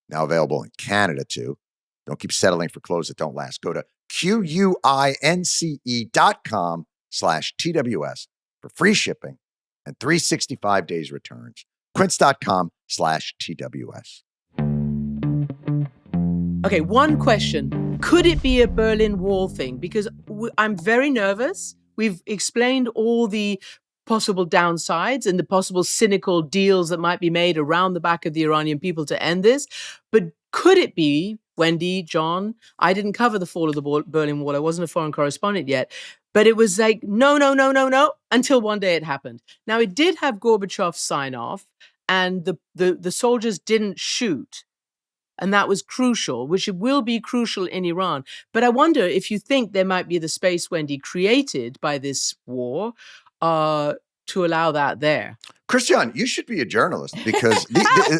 Now available in Canada, too. Don't keep settling for clothes that don't last. Go to QUINCE.com/TWS for free shipping and 365 days returns. Quince.com/TWS. Okay, one question. Could it be a Berlin Wall thing? Because I'm very nervous. We've explained all the possible downsides and the possible cynical deals that might be made around the back of the Iranian people to end this. But could it be, Wendy, John, I didn't cover the fall of the Berlin Wall. I wasn't a foreign correspondent yet. But it was like, no, until one day it happened. Now, it did have Gorbachev sign off, and the soldiers didn't shoot. And that was crucial, which it will be crucial in Iran. But I wonder if you think there might be the space, Wendy, created by this war to allow that there. Christiane, you should be a journalist because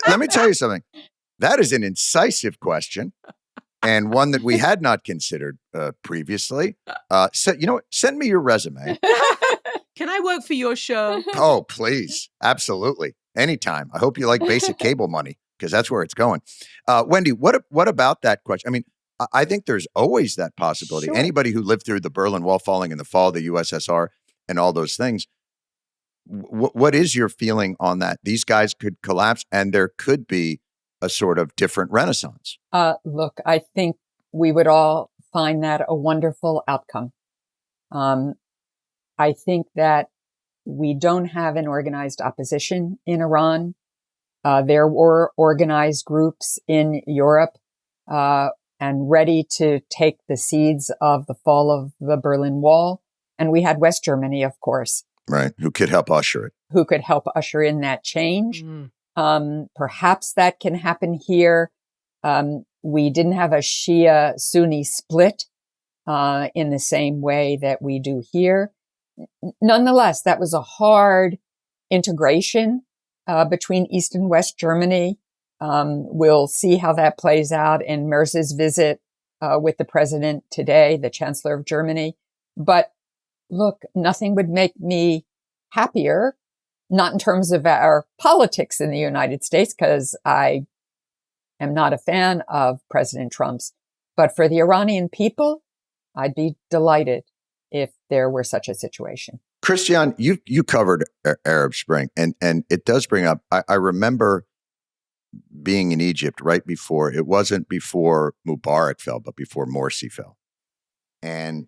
let me tell you something. That is an incisive question and one that we had not considered previously. So, you know what? Send me your resume. Can I work for your show? Oh, please. Absolutely. Anytime. I hope you like basic cable money, because that's where it's going. Wendy, what about that question? I mean, I think there's always that possibility. Sure. Anybody who lived through the Berlin Wall falling and the fall of the USSR and all those things, what is your feeling on that? These guys could collapse and there could be a sort of different renaissance. Look, I think we would all find that a wonderful outcome. I think that we don't have an organized opposition in Iran. There were organized groups in Europe and ready to take the seeds of the fall of the Berlin Wall. And we had West Germany, of course. Right. Who could help usher it. Who could help usher in that change. Perhaps that can happen here. We didn't have a Shia-Sunni split in the same way that we do here. Nonetheless, that was a hard integration between East and West Germany. We'll see how that plays out in Merz's visit with the president today, the Chancellor of Germany. But look, nothing would make me happier, not in terms of our politics in the United States, because I am not a fan of President Trump's, but for the Iranian people, I'd be delighted if there were such a situation. Christiane, you covered Arab Spring, and it does bring up, I remember being in Egypt right before, it wasn't before Mubarak fell, but before Morsi fell. And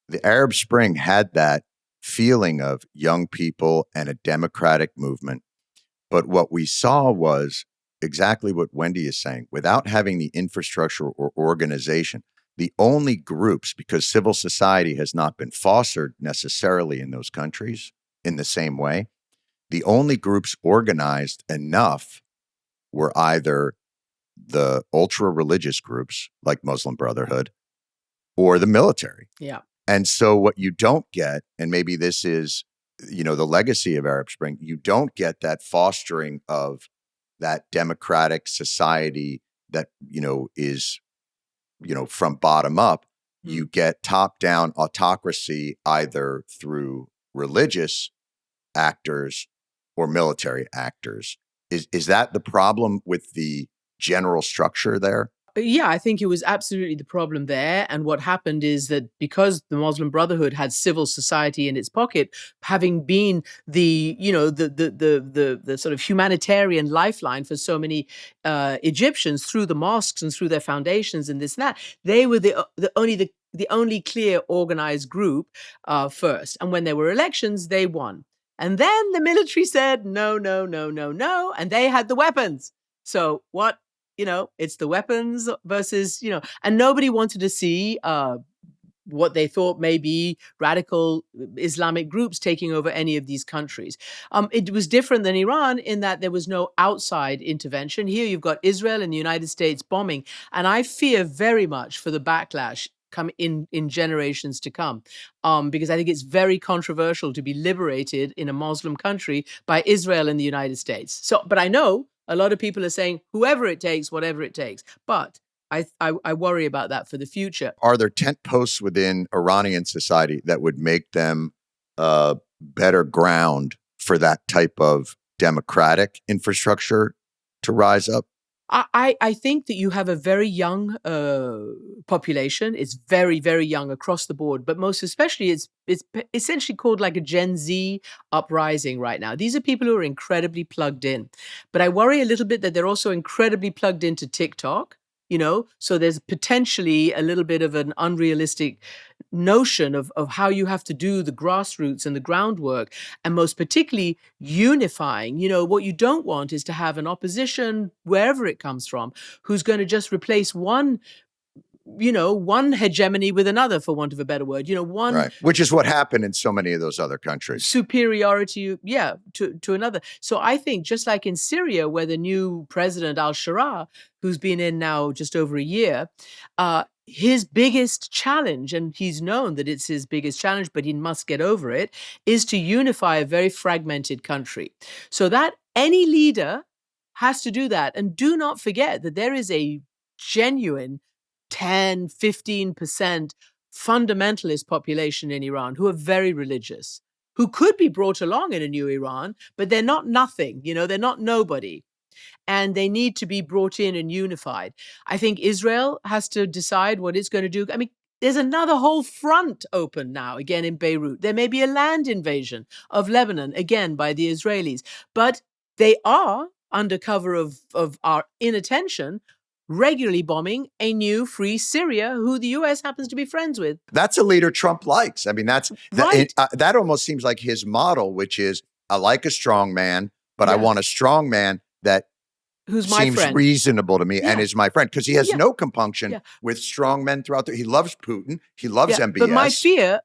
the Arab Spring had that feeling of young people and a democratic movement. But what we saw was exactly what Wendy is saying. Without having the infrastructure or organization, the only groups, because civil society has not been fostered necessarily in those countries in the same way, the only groups organized enough were either the ultra-religious groups like Muslim Brotherhood or the military. Yeah. And so what you don't get, and maybe this is, the legacy of Arab Spring, you don't get that fostering of that democratic society that, is, from bottom up. You get top-down autocracy either through religious actors or military actors. Is that the problem with the general structure there? Yeah, I think it was absolutely the problem there. And what happened is that because the Muslim Brotherhood had civil society in its pocket, having been the sort of humanitarian lifeline for so many Egyptians through the mosques and through their foundations and this and that, they were the only clear organized group first. And when there were elections, they won. And then the military said, no, and they had the weapons. So what? It's the weapons versus, and nobody wanted to see what they thought may be radical Islamic groups taking over any of these countries. It was different than Iran in that there was no outside intervention. Here you've got Israel and the United States bombing. And I fear very much for the backlash come in generations to come, because I think it's very controversial to be liberated in a Muslim country by Israel and the United States. So, but I know A lot of people are saying whoever it takes, whatever it takes. But I worry about that for the future. Are there tent posts within Iranian society that would make them better ground for that type of democratic infrastructure to rise up? I think that you have a very young population. It's very, very young across the board, but most especially it's essentially called like a Gen Z uprising right now. These are people who are incredibly plugged in. But I worry a little bit that they're also incredibly plugged into TikTok, so there's potentially a little bit of an unrealistic notion of how you have to do the grassroots and the groundwork, and most particularly unifying. What you don't want is to have an opposition, wherever it comes from, who's going to just replace one hegemony with another, for want of a better word, one right, which is what happened in so many of those other countries. Superiority, to another. So I think just like in Syria, where the new president al-Shara, who's been in now just over a year, his biggest challenge, and he's known that it's his biggest challenge, but he must get over it, is to unify a very fragmented country. So that any leader has to do that. And do not forget that there is a genuine 10, 15% fundamentalist population in Iran who are very religious, who could be brought along in a new Iran, but they're not nothing, they're not nobody. And they need to be brought in and unified. I think Israel has to decide what it's going to do. I mean, there's another whole front open now, again in Beirut. There may be a land invasion of Lebanon, again by the Israelis. But they are, under cover of our inattention, regularly bombing a new free Syria, who the U.S. happens to be friends with. That's a leader Trump likes. I mean, right. That almost seems like his model, which is, I like a strong man, but I want a strong man that who's my seems friend. reasonable to me and is my friend, because he has no compunction with strong men throughout there. He loves Putin. He loves MBS. But my fear,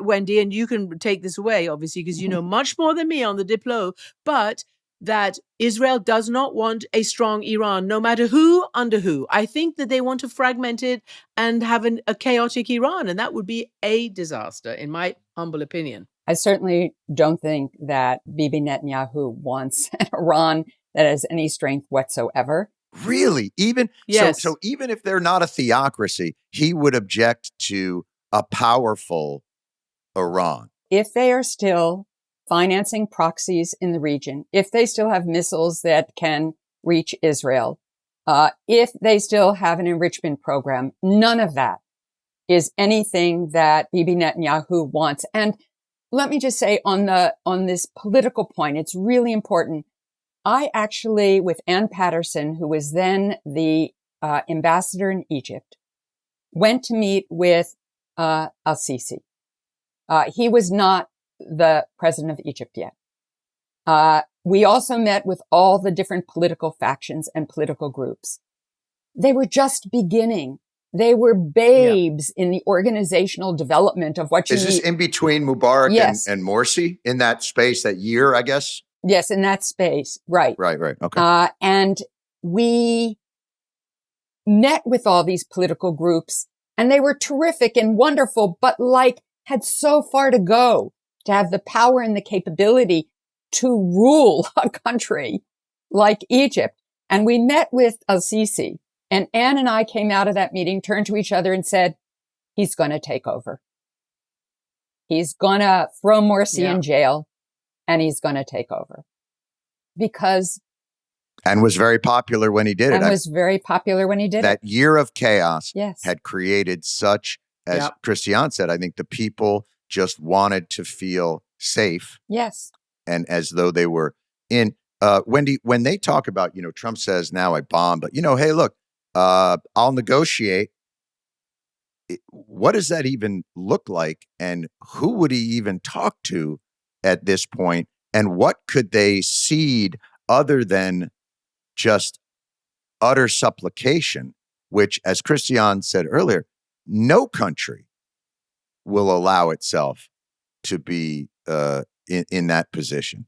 Wendy, and you can take this away, obviously, because you know much more than me on the Diplo, but that Israel does not want a strong Iran, no matter who under who. I think that they want to fragment it and have a chaotic Iran, and that would be a disaster, in my humble opinion. I certainly don't think that Bibi Netanyahu wants an Iran that has any strength whatsoever. Really? Yes. So even if they're not a theocracy, he would object to a powerful Iran. If they are still financing proxies in the region, if they still have missiles that can reach Israel, if they still have an enrichment program, none of that is anything that Bibi Netanyahu wants. And let me just say on this political point, it's really important. I actually, with Ann Patterson, who was then the ambassador in Egypt, went to meet with al-Sisi. He was not the president of Egypt yet. We also met with all the different political factions and political groups. They were just beginning. They were babes in the organizational development of what you need. Is this in between Mubarak and Morsi, in that space, that year, I guess? Yes, in that space. Right. Right. Okay. And we met with all these political groups, and they were terrific and wonderful, but had so far to go to have the power and the capability to rule a country like Egypt. And we met with al-Sisi, and Anne and I came out of that meeting, turned to each other and said, he's going to take over. He's going to throw Morsi in jail, and he's going to take over. And was very popular when he did it. And was very popular when he did it. That year of chaos yes. had created such, as Christiane said, I think the people just wanted to feel safe. Yes. And as though they were in, Wendy, when they talk about, Trump says now I bomb, but hey, look, I'll negotiate. What does that even look like? And who would he even talk to at this point? And what could they cede other than just utter supplication, which, as Christiane said earlier, no country will allow itself to be in that position.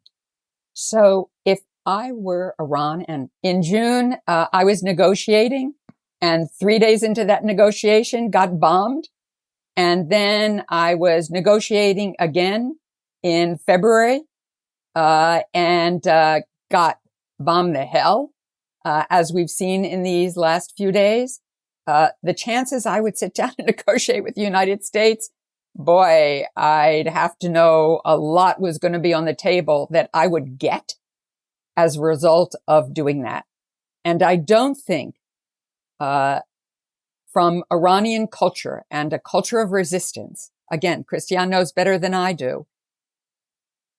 So if I were Iran, and in June, I was negotiating, and 3 days into that negotiation got bombed. And then I was negotiating again in February, and got bomb the hell, as we've seen in these last few days, the chances I would sit down and negotiate with the United States, boy, I'd have to know a lot was going to be on the table that I would get as a result of doing that. And I don't think, from Iranian culture and a culture of resistance, again, Christiane knows better than I do,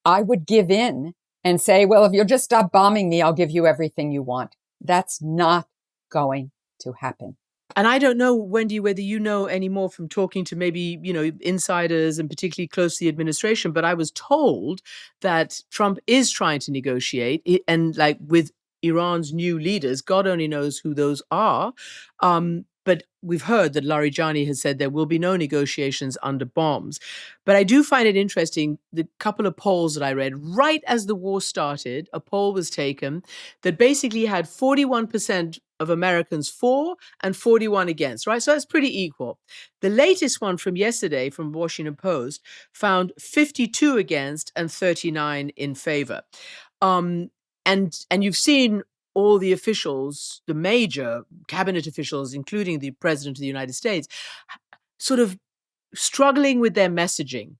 I would give in and say, well, if you'll just stop bombing me, I'll give you everything you want. That's not going to happen. And I don't know, Wendy, whether you know any more from talking to maybe, insiders and particularly close to the administration, but I was told that Trump is trying to negotiate and like with Iran's new leaders, God only knows who those are. But we've heard that Larijani has said there will be no negotiations under bombs. But I do find it interesting, the couple of polls that I read, right as the war started, a poll was taken that basically had 41% of Americans for and 41 against, right? So that's pretty equal. The latest one from yesterday from Washington Post found 52 against and 39 in favor. And you've seen all the officials, the major cabinet officials, including the president of the United States, sort of struggling with their messaging.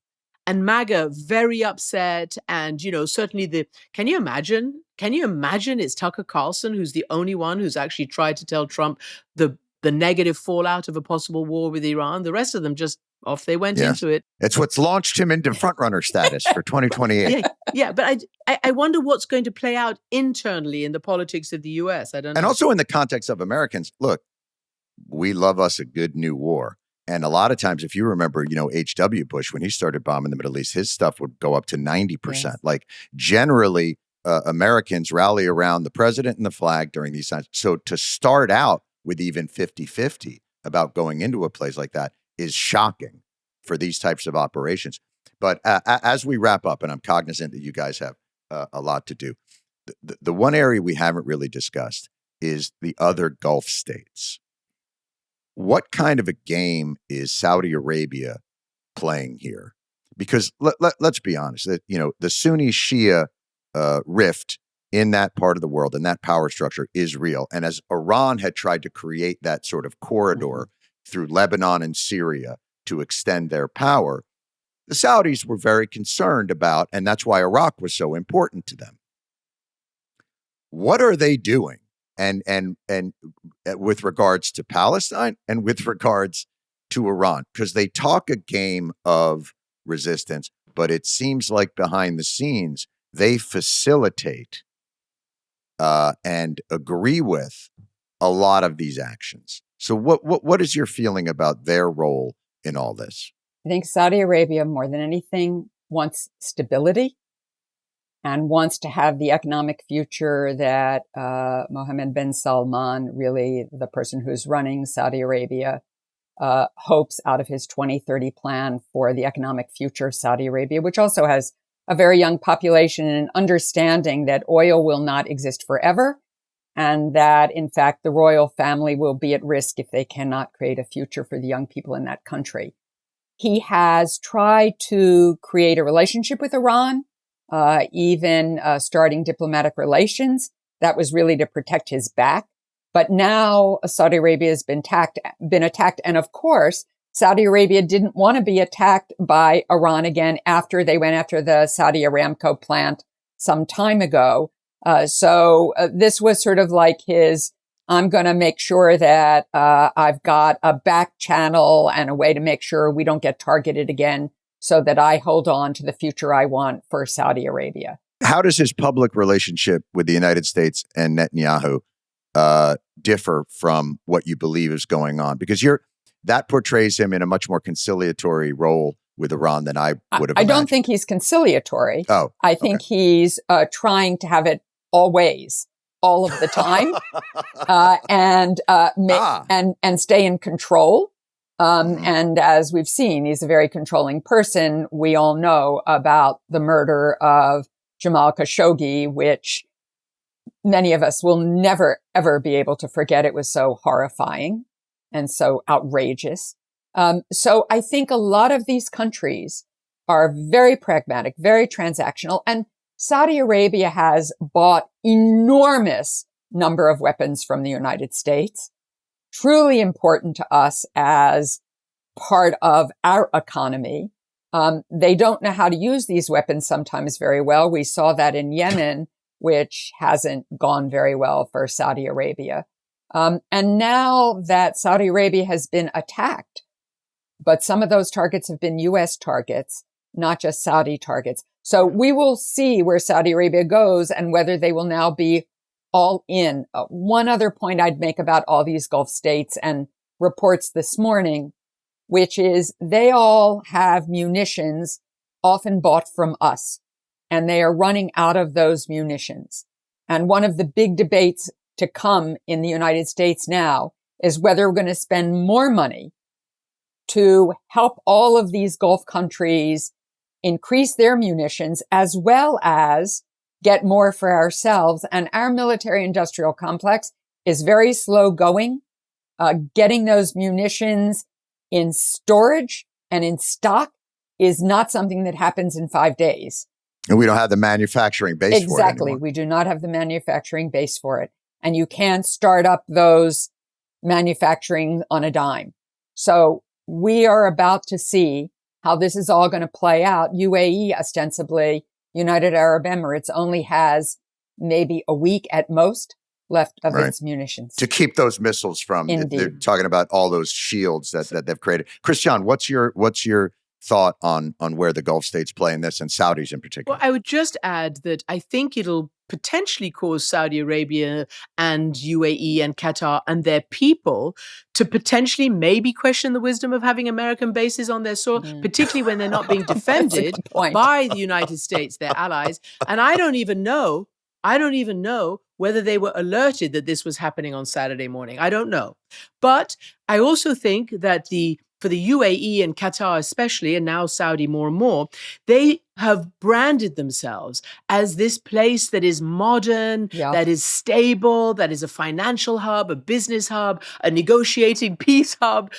And MAGA very upset. And, certainly can you imagine it's Tucker Carlson who's the only one who's actually tried to tell Trump the negative fallout of a possible war with Iran. The rest of them just off they went into it. It's what's launched him into frontrunner status for 2028. Yeah, but I wonder what's going to play out internally in the politics of the U.S. I don't know. And also in the context of Americans, look, we love us a good new war. And a lot of times, if you remember, H.W. Bush, when he started bombing the Middle East, his stuff would go up to 90%. Yes. Like generally, Americans rally around the president and the flag during these times. So to start out with even 50-50 about going into a place like that is shocking for these types of operations. But as we wrap up, and I'm cognizant that you guys have a lot to do, the one area we haven't really discussed is the other Gulf states. What kind of a game is Saudi Arabia playing here? Because let's be honest, that the Sunni-Shia rift in that part of the world and that power structure is real. And as Iran had tried to create that sort of corridor through Lebanon and Syria to extend their power, the Saudis were very concerned about, and that's why Iraq was so important to them. What are they doing? And with regards to Palestine and with regards to Iran, because they talk a game of resistance, but it seems like behind the scenes, they facilitate and agree with a lot of these actions. So what is your feeling about their role in all this? I think Saudi Arabia, more than anything, wants stability and wants to have the economic future that Mohammed bin Salman, really the person who's running Saudi Arabia, hopes out of his 2030 plan for the economic future of Saudi Arabia, which also has a very young population and an understanding that oil will not exist forever, and that, in fact, the royal family will be at risk if they cannot create a future for the young people in that country. He has tried to create a relationship with Iran, even starting diplomatic relations. That was really to protect his back. But now Saudi Arabia has been attacked. And of course, Saudi Arabia didn't want to be attacked by Iran again after they went after the Saudi Aramco plant some time ago. So this was sort of like his, I'm going to make sure that I've got a back channel and a way to make sure we don't get targeted again so that I hold on to the future I want for Saudi Arabia. How does his public relationship with the United States and Netanyahu differ from what you believe is going on? Because that portrays him in a much more conciliatory role with Iran than I would have imagined. I don't think he's conciliatory. Oh, I think he's trying to have it always, all of the time, and stay in control. And as we've seen, he's a very controlling person. We all know about the murder of Jamal Khashoggi, which many of us will never, ever be able to forget. It was so horrifying and so outrageous. So I think a lot of these countries are very pragmatic, very transactional. And Saudi Arabia has bought enormous number of weapons from the United States, truly important to us as part of our economy. They don't know how to use these weapons sometimes very well. We saw that in Yemen, which hasn't gone very well for Saudi Arabia. And now that Saudi Arabia has been attacked, but some of those targets have been U.S. targets, not just Saudi targets. So we will see where Saudi Arabia goes and whether they will now be all in. One other point I'd make about all these Gulf states and reports this morning, which is they all have munitions often bought from us, and they are running out of those munitions. And one of the big debates to come in the United States now is whether we're going to spend more money to help all of these Gulf countries increase their munitions as well as get more for ourselves. And our military industrial complex is very slow going. Getting those munitions in storage and in stock is not something that happens in 5 days. And we don't have the manufacturing base for it Exactly. anymore. We do not have the manufacturing base for it. And you can't start up those manufacturing on a dime. So we are about to see how this is all going to play out. UAE, ostensibly, United Arab Emirates, only has maybe a week at most left of its munitions. To keep those missiles from, they're talking about all those shields that they've created. Christiane, what's your thought on where the Gulf states play in this, and Saudis in particular? Well, I would just add that I think it'll potentially cause Saudi Arabia and UAE and Qatar and their people to potentially maybe question the wisdom of having American bases on their soil, particularly when they're not being defended by the United States, their allies. And I don't even know whether they were alerted that this was happening on Saturday morning. I don't know. But I also think that for the UAE and Qatar especially, and now Saudi more and more, they have branded themselves as this place that is modern, that is stable, that is a financial hub, a business hub, a negotiating peace hub,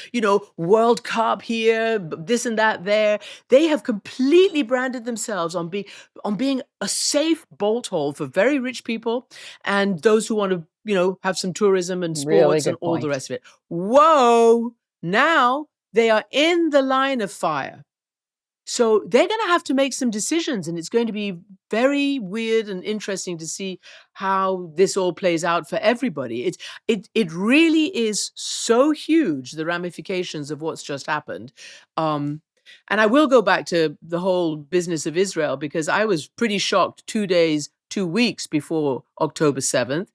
World Cup here, this and that there. They have completely branded themselves on being a safe bolt hole for very rich people and those who want to, have some tourism and sports and all the rest of it. Whoa! Now they are in the line of fire. So they're going to have to make some decisions, and it's going to be very weird and interesting to see how this all plays out for everybody. It really is so huge, the ramifications of what's just happened. And I will go back to the whole business of Israel, because I was pretty shocked 2 weeks before October 7th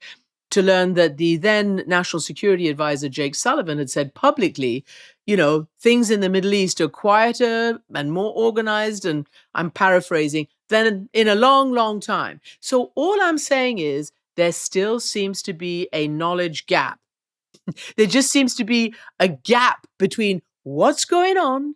to learn that the then National Security Advisor, Jake Sullivan, had said publicly, things in the Middle East are quieter and more organized, and I'm paraphrasing, than in a long, long time. So all I'm saying is there still seems to be a knowledge gap. There just seems to be a gap between what's going on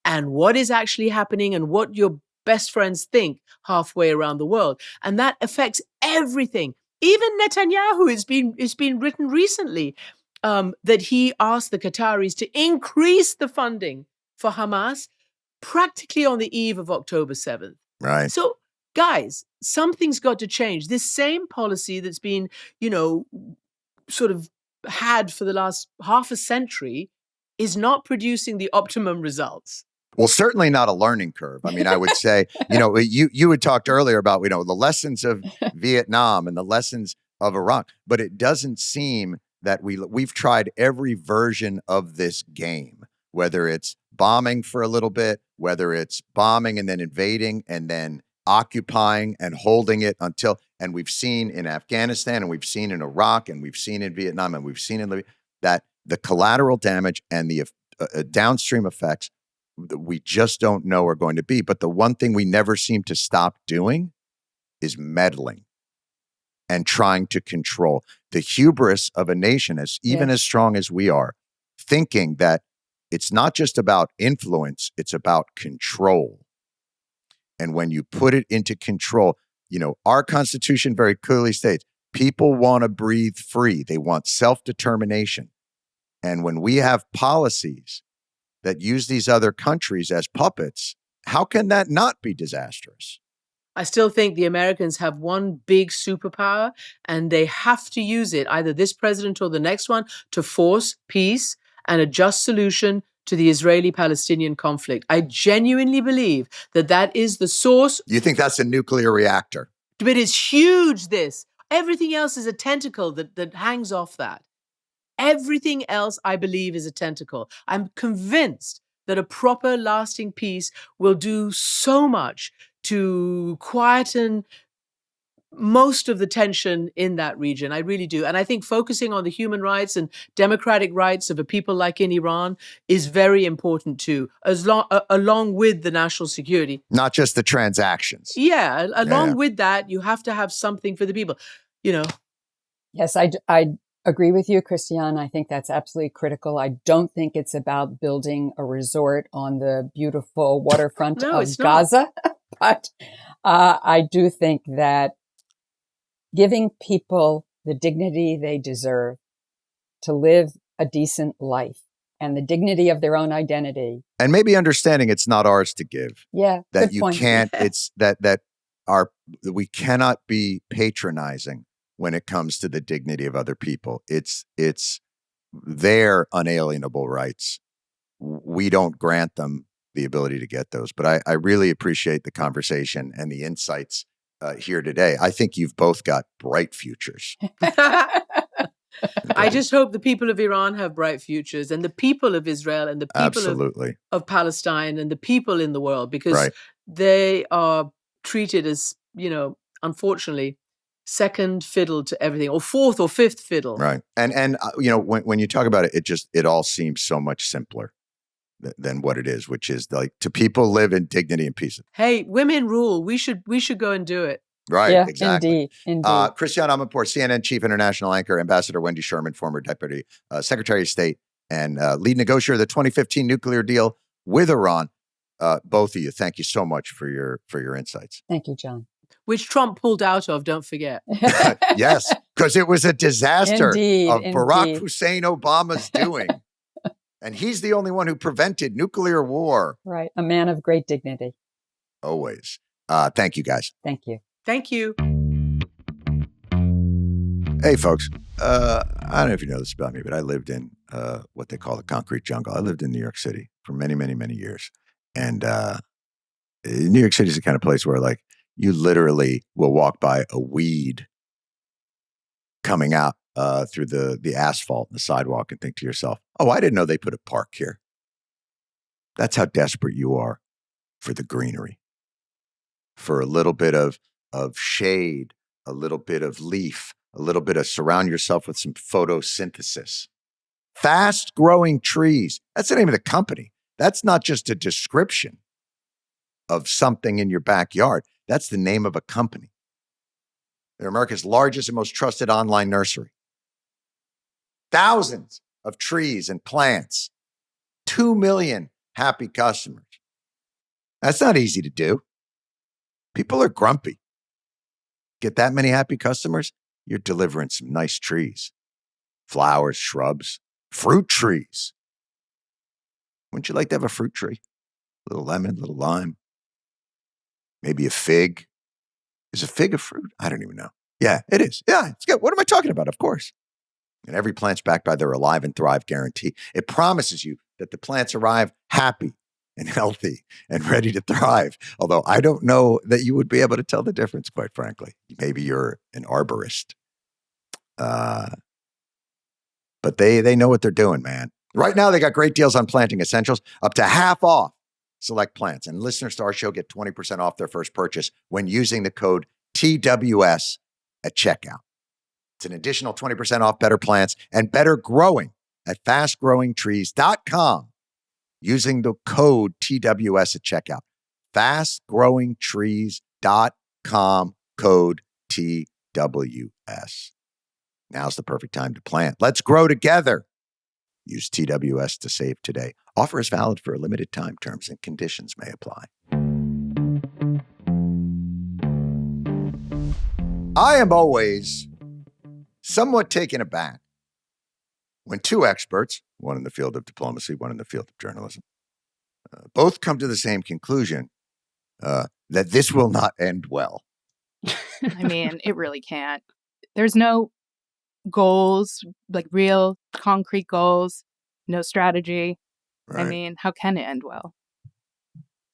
and what is actually happening and what your best friends think halfway around the world. And that affects everything. Even Netanyahu, it's been written recently that he asked the Qataris to increase the funding for Hamas practically on the eve of October 7th. Right. So, guys, something's got to change. This same policy that's been, sort of had for the last half a century is not producing the optimum results. Well, certainly not a learning curve. I mean, I would say, you had talked earlier about, the lessons of Vietnam and the lessons of Iraq, but it doesn't seem that we've tried every version of this game, whether it's bombing for a little bit, whether it's bombing and then invading and then occupying and holding it and we've seen in Afghanistan and we've seen in Iraq and we've seen in Vietnam and we've seen in Libya that the collateral damage and the downstream effects we just don't know are going to be. But the one thing we never seem to stop doing is meddling and trying to control. The hubris of a nation, as strong as we are, thinking that it's not just about influence, it's about control. And when you put it into control, our Constitution very clearly states people want to breathe free. They want self-determination. And when we have policies that use these other countries as puppets, how can that not be disastrous? I still think the Americans have one big superpower, and they have to use it, either this president or the next one, to force peace and a just solution to the Israeli-Palestinian conflict. I genuinely believe that that is the source. You think that's a nuclear reactor? But it's huge, this. Everything else is a tentacle that hangs off that. Everything else, I believe, is a tentacle. I'm convinced that a proper, lasting peace will do so much to quieten most of the tension in that region. I really do. And I think focusing on the human rights and democratic rights of a people like in Iran is very important too, along with the national security. Not just the transactions. Yeah, along with that, you have to have something for the people, you know. Yes, I agree with you, Christiane. I think that's absolutely critical. I don't think it's about building a resort on the beautiful waterfront of Gaza, but I do think that giving people the dignity they deserve to live a decent life and the dignity of their own identity. And maybe understanding it's not ours to give. Yeah. That you point. can't, it's that we cannot be patronizing when it comes to the dignity of other people. It's their unalienable rights. We don't grant them the ability to get those. But I really appreciate the conversation and the insights here today. I think you've both got bright futures. I just hope the people of Iran have bright futures, and the people of Israel, and the people of Palestine, and the people in the world, because they are treated as, unfortunately, second fiddle to everything, or fourth or fifth fiddle. Right. And when you talk about it, it all seems so much simpler than what it is, which is like, to people live in dignity and peace. Hey, women rule. We should go and do it. Right. Yeah, exactly. Indeed. Christiane Amanpour, CNN Chief International Anchor, Ambassador Wendy Sherman, former Deputy Secretary of State, and lead negotiator of the 2015 nuclear deal with Iran. Both of you, thank you so much for your insights. Thank you, John. Which Trump pulled out of, don't forget. Yes, because it was a disaster of Barack Indeed. Hussein Obama's doing. And he's the only one who prevented nuclear war. Right. A man of great dignity. Always. Thank you, guys. Thank you. Thank you. Hey, folks. I don't know if you know this about me, but I lived in what they call the concrete jungle. I lived in New York City for many, many, many years. And New York City is the kind of place where, like, you literally will walk by a weed coming out through the asphalt and the sidewalk and think to yourself, oh, I didn't know they put a park here. That's how desperate you are for the greenery, for a little bit of shade, a little bit of leaf, a little bit of surround yourself with some photosynthesis. Fast growing trees. That's the name of the company. That's not just a description of something in your backyard. That's the name of a company. They're America's largest and most trusted online nursery. Thousands of trees and plants. 2 million happy customers. That's not easy to do. People are grumpy. Get that many happy customers, you're delivering some nice trees. Flowers, shrubs, fruit trees. Wouldn't you like to have a fruit tree? A little lemon, a little lime. Maybe a fig. Is a fig a fruit? I don't even know. Yeah, it is. Yeah, it's good. What am I talking about? Of course. And every plant's backed by their Alive and Thrive guarantee. It promises you that the plants arrive happy and healthy and ready to thrive. Although I don't know that you would be able to tell the difference, quite frankly. Maybe you're an arborist. But they know what they're doing, man. Right now, they got great deals on planting essentials, up to half off select plants. And listeners to our show get 20% off their first purchase when using the code TWS at checkout. It's an additional 20% off better plants and better growing at fastgrowingtrees.com using the code TWS at checkout. Fastgrowingtrees.com, code TWS. Now's the perfect time to plant. Let's grow together. Use TWS to save today. Offer is valid for a limited time. Terms and conditions may apply. I am always somewhat taken aback when two experts, one in the field of diplomacy, one in the field of journalism, both come to the same conclusion that this will not end well. I mean, it really can't. There's no goals, like real concrete goals, no strategy. Right. I mean, how can it end well?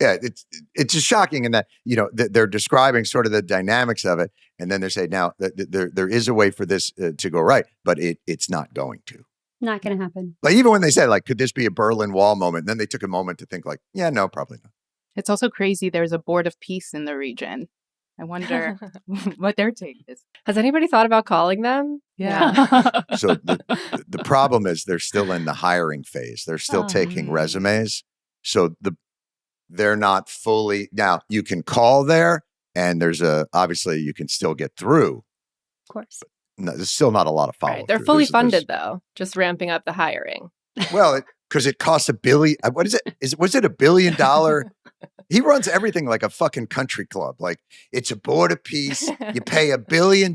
Yeah, it's just shocking in that, they're describing sort of the dynamics of it. And then they say, now, there is a way for this to go right, but it's not going to. Not going to happen. Like, even when they said, like, could this be a Berlin Wall moment? And then they took a moment to think, like, yeah, no, probably not. It's also crazy there's a board of peace in the region. I wonder what their take is. Has anybody thought about calling them? Yeah. So the problem is they're still in the hiring phase. They're still taking resumes. So they're not fully. Now, you can call there, and obviously you can still get through. Of course. No, there's still not a lot of follow. Right. They're fully funded, though, just ramping up the hiring. Well, because it costs $1 billion. What is it? Was it $1 billion? He runs everything like a fucking country club. Like, it's a board of peace. You pay $1 billion,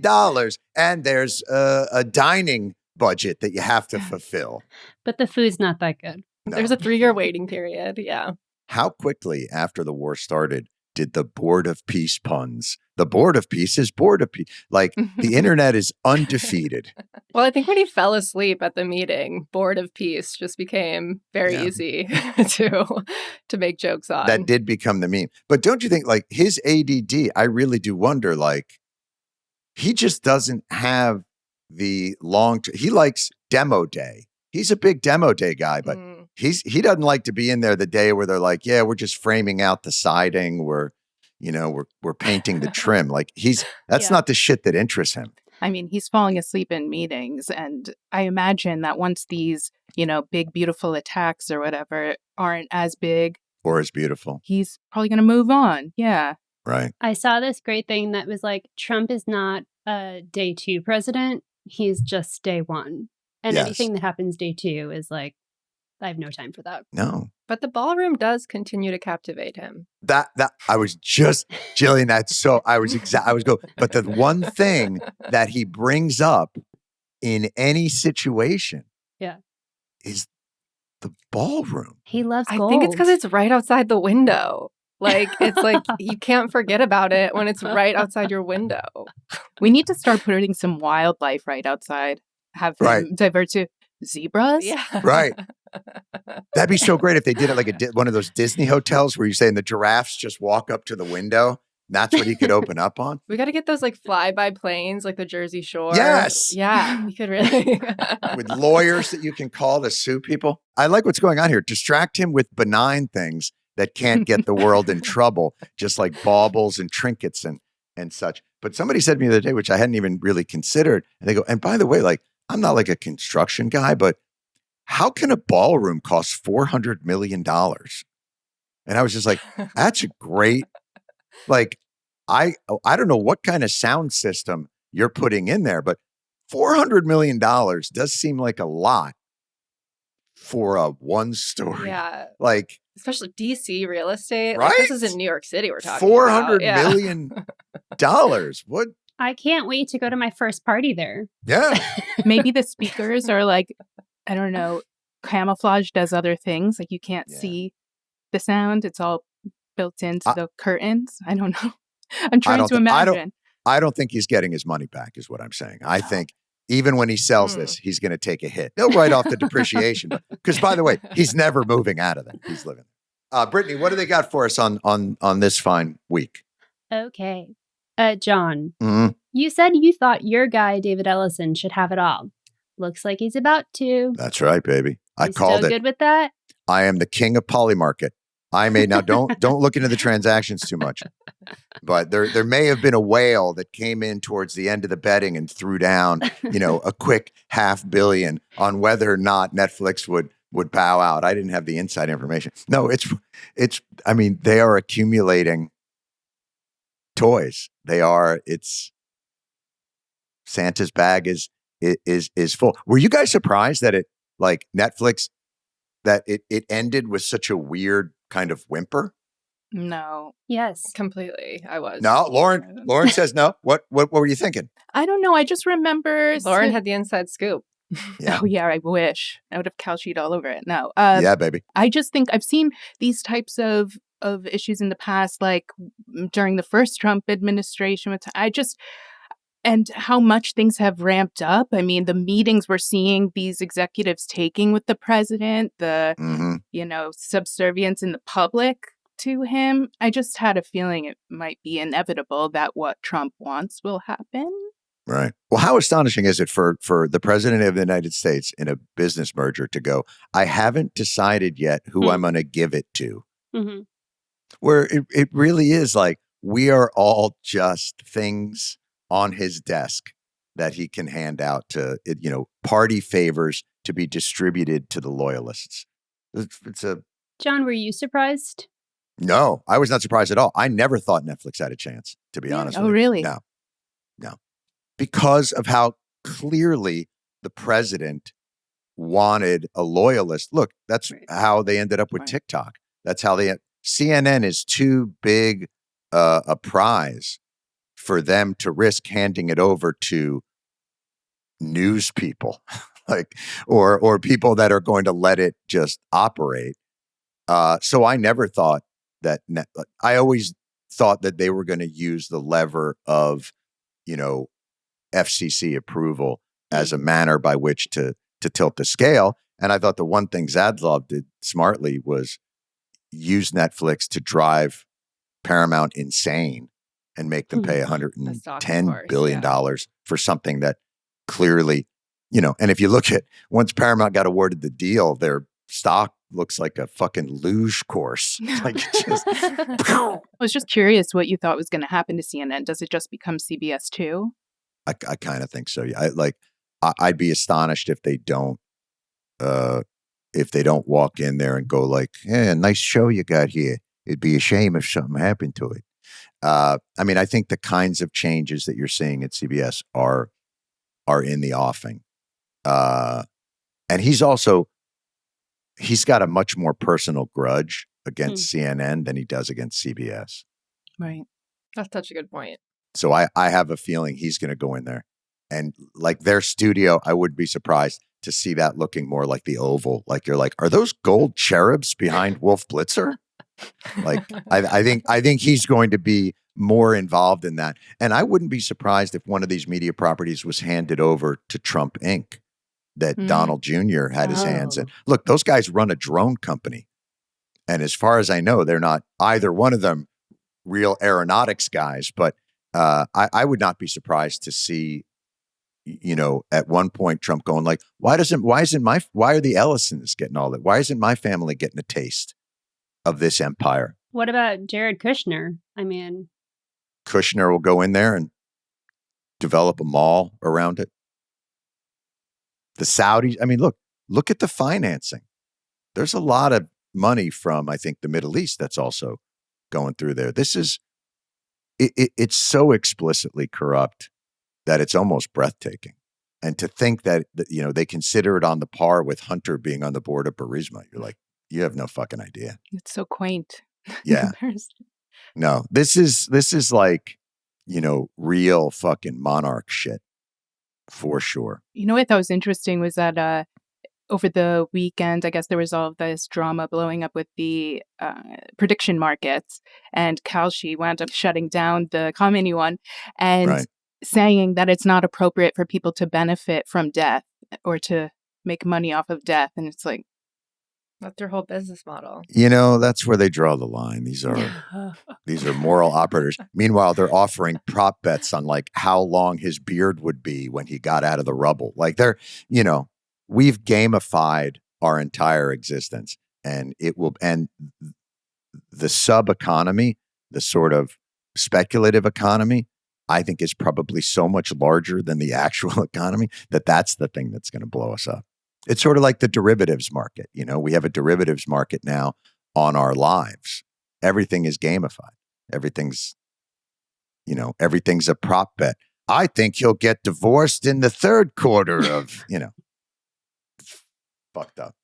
and there's a dining budget that you have to fulfill. But the food's not that good. No. There's a 3-year waiting period. Yeah. How quickly after the war started did the board of peace puns? The board of peace is board of peace. Like, the internet is undefeated. Well, I think when he fell asleep at the meeting, board of peace just became very easy to make jokes on. That did become the meme. But don't you think, like, his ADD, I really do wonder, like, he just doesn't have the he likes demo day. He's a big demo day guy, but he doesn't like to be in there the day where they're like, yeah, we're just framing out the siding. We're painting the trim. Like, that's not the shit that interests him. I mean, he's falling asleep in meetings. And I imagine that once these, big, beautiful attacks or whatever aren't as big or as beautiful, he's probably going to move on. Yeah. Right. I saw this great thing that was like, Trump is not a day 2 president. He's just day 1. And anything that happens day 2 is like, I have no time for that. No. But the ballroom does continue to captivate him. That I was just, Jillian, but the one thing that he brings up in any situation is the ballroom. He loves gold. I think it's because it's right outside the window. Like, it's like, you can't forget about it when it's right outside your window. We need to start putting some wildlife right outside. Have them divert to zebras. Yeah. Right. That'd be so great if they did it like one of those Disney hotels where you say the giraffes just walk up to the window. That's what he could open up on. We got to get those like fly-by planes, like the Jersey Shore. Yes. Yeah, we could really. With lawyers that you can call to sue people. I like what's going on here. Distract him with benign things that can't get the world in trouble, just like baubles and trinkets and such. But somebody said to me the other day, which I hadn't even really considered, and they go, and by the way, like, I'm not like a construction guy, but how can a ballroom cost $400 million? And I was just like, that's a great, like, I don't know what kind of sound system you're putting in there, but $400 million does seem like a lot for a one story. Yeah. Like, especially DC real estate. Right? Like, this is in New York City we're talking $400 about. million. What? I can't wait to go to my first party there. Yeah. Maybe the speakers are like, I don't know, camouflage does other things. Like, you can't see the sound. It's all built into the curtains. I don't know. I'm trying to imagine. I don't think he's getting his money back is what I'm saying. I think even when he sells this, he's going to take a hit. He'll write off the depreciation. Because, by the way, he's never moving out of it. He's living. Brittany, what do they got for us on this fine week? Okay. John, you said you thought your guy, David Ellison, should have it all. Looks like he's about to. That's right, baby. I called still it. Good with that? I am the king of Polymarket. I may now don't look into the transactions too much, but there may have been a whale that came in towards the end of the betting and threw down, a quick $500 million on whether or not Netflix would bow out. I didn't have the inside information. No, it's. I mean, they are accumulating toys. It's Santa's bag is full. Were you guys surprised that Netflix, that it ended with such a weird kind of whimper? No. Yes. Completely. I was. No, Lauren says no. What were you thinking? I don't know. I just remember Lauren had the inside scoop. Yeah. Oh, yeah, I wish. I would have couch eat all over it. No. Yeah, baby. I just think I've seen these types of of issues in the past, like during the first Trump administration. And how much things have ramped up. I mean, the meetings we're seeing these executives taking with the president, the, subservience in the public to him. I just had a feeling it might be inevitable that what Trump wants will happen. Right. Well, how astonishing is it for the president of the United States in a business merger to go, I haven't decided yet who I'm going to give it to. Mm-hmm. Where it really is like, we are all just things on his desk that he can hand out to, party favors to be distributed to the loyalists. John, were you surprised? No, I was not surprised at all. I never thought Netflix had a chance, to be honest with you. Oh, really? No. Because of how clearly the president wanted a loyalist. Look, that's how they ended up with TikTok. That's how CNN is too big a prize for them to risk handing it over to news people, or people that are going to let it just operate. So I never thought that. I always thought that they were going to use the lever of, FCC approval as a manner by which to tilt the scale. And I thought the one thing Zadlov did smartly was use Netflix to drive Paramount insane and make them pay $110 billion for something that clearly, and if you look at, once Paramount got awarded the deal, their stock looks like a fucking luge course. I was just curious what you thought was going to happen to CNN. Does it just become CBS 2? I kind of think so. Yeah. I'd be astonished if they don't walk in there and go like, yeah, nice show you got here. It'd be a shame if something happened to it. I think the kinds of changes that you're seeing at CBS are in the offing. And he's got a much more personal grudge against CNN than he does against CBS. Right. That's such a good point. So I have a feeling he's going to go in there and like their studio. I would be surprised to see that looking more like the Oval. Like you're like, are those gold cherubs behind Wolf Blitzer? Like, I think he's going to be more involved in that. And I wouldn't be surprised if one of these media properties was handed over to Trump Inc. that Donald Jr. had his hands in. Look, those guys run a drone company. And as far as I know, they're not either one of them real aeronautics guys, but I would not be surprised to see, at one point Trump going like, why are the Ellisons getting all that? Why isn't my family getting a taste of this empire? What about Jared Kushner? Kushner will go in there and develop a mall around it. The Saudis, look at the financing. There's a lot of money from, I think, the Middle East that's also going through there. This is, it's so explicitly corrupt that it's almost breathtaking. And to think that, they consider it on the par with Hunter being on the board of Burisma, you're like, you have no fucking idea. It's so quaint. Yeah. No, this is like, real fucking monarch shit for sure. What I thought was interesting was that over the weekend, I guess there was all of this drama blowing up with the prediction markets, and Kalshi wound up shutting down the Khamenei one and saying that it's not appropriate for people to benefit from death or to make money off of death. And it's like, that's their whole business model. That's where they draw the line. These are moral operators. Meanwhile, they're offering prop bets on like how long his beard would be when he got out of the rubble. Like we've gamified our entire existence, and the sub economy, the sort of speculative economy, I think is probably so much larger than the actual economy that's the thing that's going to blow us up. It's sort of like the derivatives market. We have a derivatives market now on our lives. Everything is gamified. Everything's a prop bet. I think he'll get divorced in the third quarter of, fucked up.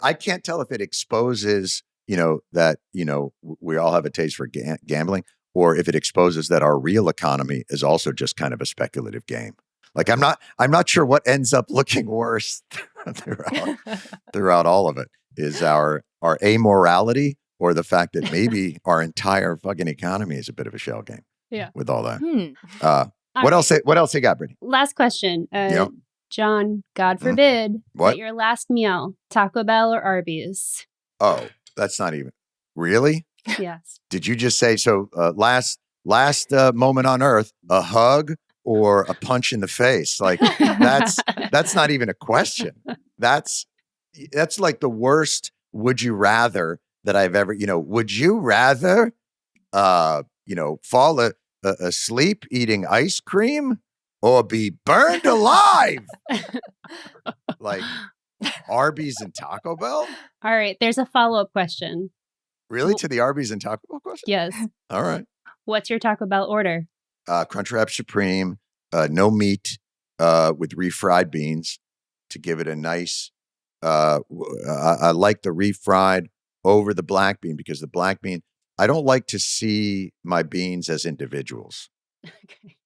I can't tell if it exposes, that, we all have a taste for gambling, or if it exposes that our real economy is also just kind of a speculative game. Like I'm not sure what ends up looking worse throughout all of it. Is our amorality or the fact that maybe our entire fucking economy is a bit of a shell game. Yeah. With all that. What else? What else you got, Brittany? Last question. John, God forbid, What? that your last meal, Taco Bell or Arby's? Oh, that's not even. Really? Yes. Did you just say, so last moment on earth, a hug or a punch in the face? Like that's not even a question. That's like the worst would you rather that I've ever, would you rather, fall asleep eating ice cream or be burned alive? Like Arby's and Taco Bell? All right. There's a follow-up question. Really? To the Arby's and Taco Bell question? Yes. All right. What's your Taco Bell order? Crunchwrap Supreme, no meat, with refried beans to give it a nice, I like the refried over the black bean, because the black bean, I don't like to see my beans as individuals. Okay.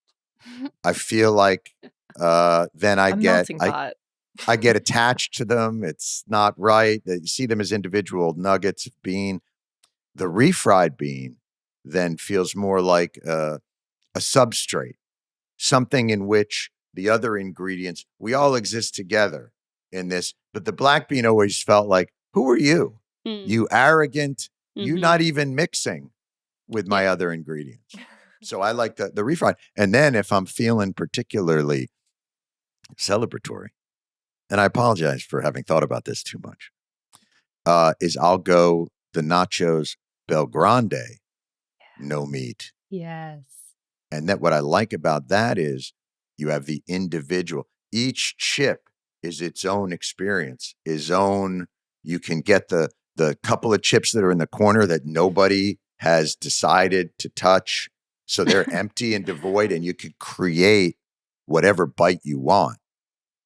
I feel like then I get attached to them. It's not right. You see them as individual nuggets of bean. The refried bean then feels more like a substrate, something in which the other ingredients, we all exist together in this. But the black bean always felt like, who are you? You arrogant, you not even mixing with my other ingredients. So I like the refried. And then if I'm feeling particularly celebratory, and I apologize for having thought about this too much, is I'll go the nachos Bel Grande, no meat. Yes. And that what I like about that is you have the individual. Each chip is its own experience, you can get the couple of chips that are in the corner that nobody has decided to touch. So they're empty and devoid, and you could create whatever bite you want.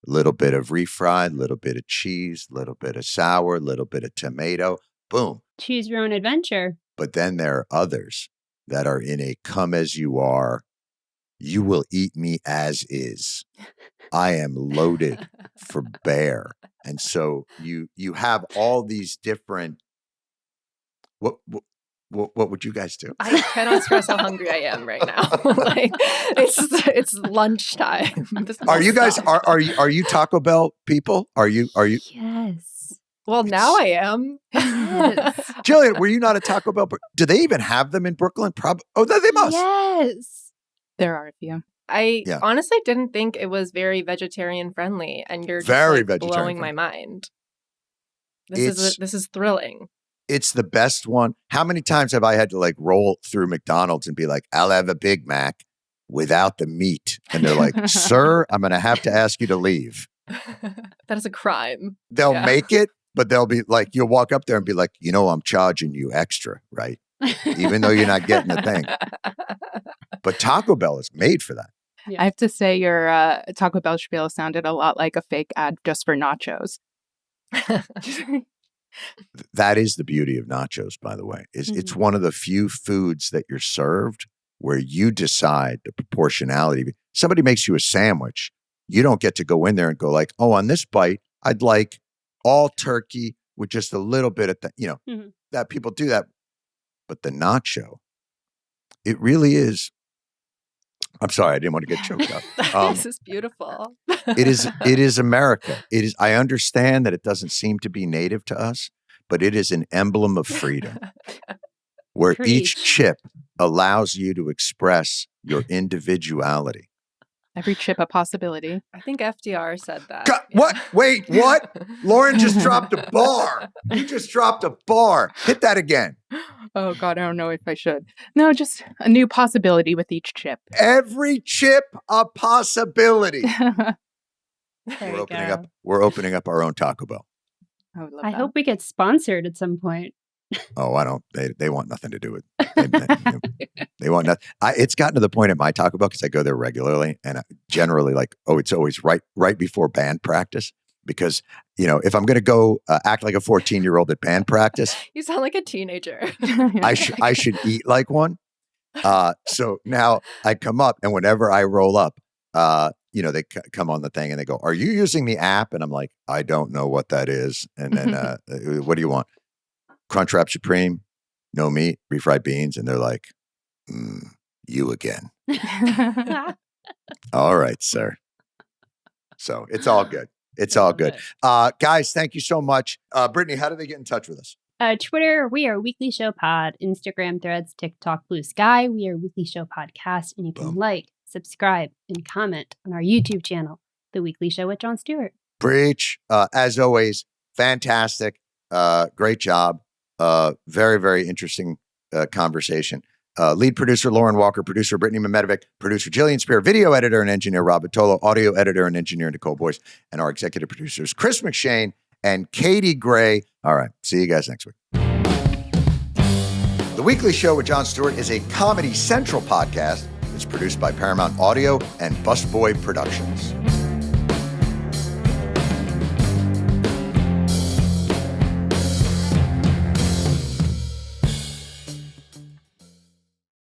A little bit of refried, a little bit of cheese, a little bit of sour, a little bit of tomato. Boom. Choose your own adventure. But then there are others that are in a come as you are. You will eat me as is. I am loaded for bear. And so you have all these different. What would you guys do? I cannot stress how hungry I am right now. Like it's lunchtime. Are you guys are you Taco Bell people? Are you? Yes. Well, now I am. Yes. Jillian, were you not a Taco Bell? Do they even have them in Brooklyn? Oh, they must. Yes. There are a few. I honestly didn't think it was very vegetarian friendly, and you're just very blowing my mind. This is thrilling. It's the best one. How many times have I had to roll through McDonald's and be like, I'll have a Big Mac without the meat? And they're like, sir, I'm going to have to ask you to leave. That is a crime. They'll make it, but they'll be like, you'll walk up there and be like, I'm charging you extra, right? Even though you're not getting the thing. But Taco Bell is made for that. Yeah. I have to say your Taco Bell spiel sounded a lot like a fake ad just for nachos. That is the beauty of nachos, by the way. It's one of the few foods that you're served where you decide the proportionality. Somebody makes you a sandwich. You don't get to go in there and go like, oh, on this bite, I'd like all turkey with just a little bit of that people do that. But the nacho, it really is. I'm sorry, I didn't want to get choked up. This is beautiful. It is America. It is. I understand that it doesn't seem to be native to us, but it is an emblem of freedom, where each chip allows you to express your individuality. Every chip a possibility. I think FDR said that. God, what? Wait, what? Lauren just dropped a bar. You just dropped a bar. Hit that again. Oh, God, I don't know if I should. No, just a new possibility with each chip. Every chip a possibility. We're opening up our own Taco Bell. I hope we get sponsored at some point. Oh, I don't. They want nothing to do with it. They want nothing. It's gotten to the point at my Taco Bell, because I go there regularly, and generally it's always right before band practice. Because, if I'm going to go act like a 14-year-old at band practice. You sound like a teenager. I should eat like one. So now I come up, and whenever I roll up, they come on the thing and they go, are you using the app? And I'm like, I don't know what that is. And then what do you want? Crunchwrap Supreme, no meat, refried beans. And they're like, you again. All right, sir. So it's all good. It's all good. Guys, thank you so much. Brittany, how do they get in touch with us? Twitter, we are Weekly Show Pod. Instagram, Threads, TikTok, Blue Sky. We are Weekly Show Podcast. And you can like, subscribe, and comment on our YouTube channel, The Weekly Show with Jon Stewart. Preach. As always, fantastic. Great job. Very, very interesting conversation. Lead producer Lauren Walker, producer Brittany Mehmetovic, producer Jillian Spear, video editor and engineer Rob Vitolo, audio editor and engineer Nicole Boyce, and our executive producers Chris McShane and Katie Gray. All right, see you guys next week. The Weekly Show with Jon Stewart is a Comedy Central podcast. It's produced by Paramount Audio and Busboy Productions.